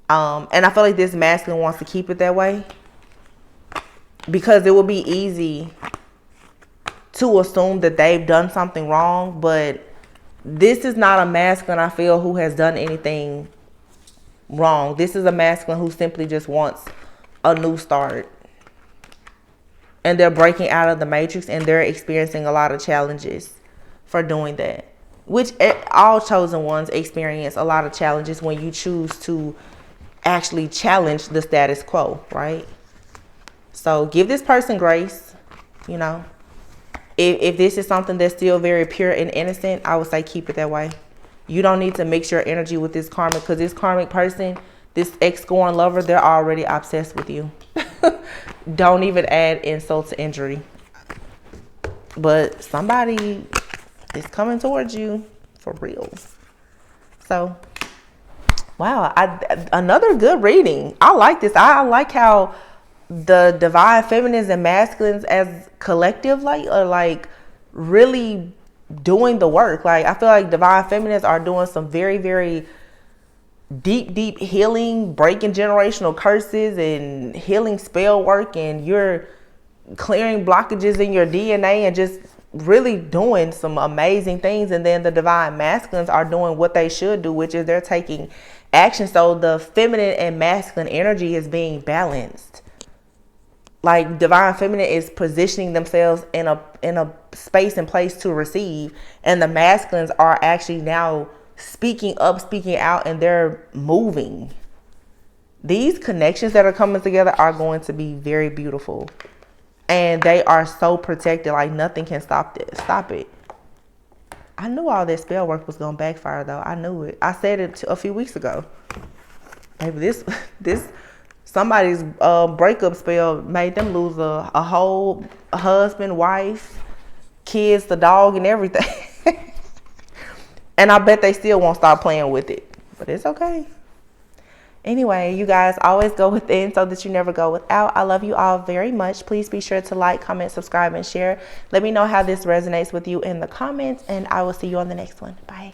And I feel like this masculine wants to keep it that way because it will be easy to assume that they've done something wrong. But this is not a masculine, I feel, who has done anything wrong. This is a masculine who simply just wants a new start. And they're breaking out of the matrix, and they're experiencing a lot of challenges for doing that. Which all chosen ones experience a lot of challenges when you choose to actually challenge the status quo, right? So give this person grace, you know. If this is something that's still very pure and innocent, I would say keep it that way. You don't need to mix your energy with this karmic, because this karmic person, this ex-scorn lover, they're already obsessed with you. Don't even add insult to injury. But somebody is coming towards you for real. So, wow, another good reading. I like this. I like how the divine feminines and masculines as collective are like really doing the work. Like, I feel like divine feminines are doing some very, very deep healing, breaking generational curses and healing spell work, and you're clearing blockages in your DNA and just really doing some amazing things. And then the divine masculines are doing what they should do, which is they're taking action. So the feminine and masculine energy is being balanced. Like, divine feminine is positioning themselves in a space and place to receive, and the masculines are actually now speaking up, speaking out, and they're moving. These connections that are coming together are going to be very beautiful, and they are so protected. Like, nothing can stop it. I knew all this spell work was gonna backfire, though. I knew it. I said it a few weeks ago. Maybe this somebody's breakup spell made them lose a whole husband, wife, kids, the dog, and everything. And I bet they still won't stop playing with it. But it's okay. Anyway, you guys, always go within so that you never go without. I love you all very much. Please be sure to like, comment, subscribe, and share. Let me know how this resonates with you in the comments, and I will see you on the next one. Bye.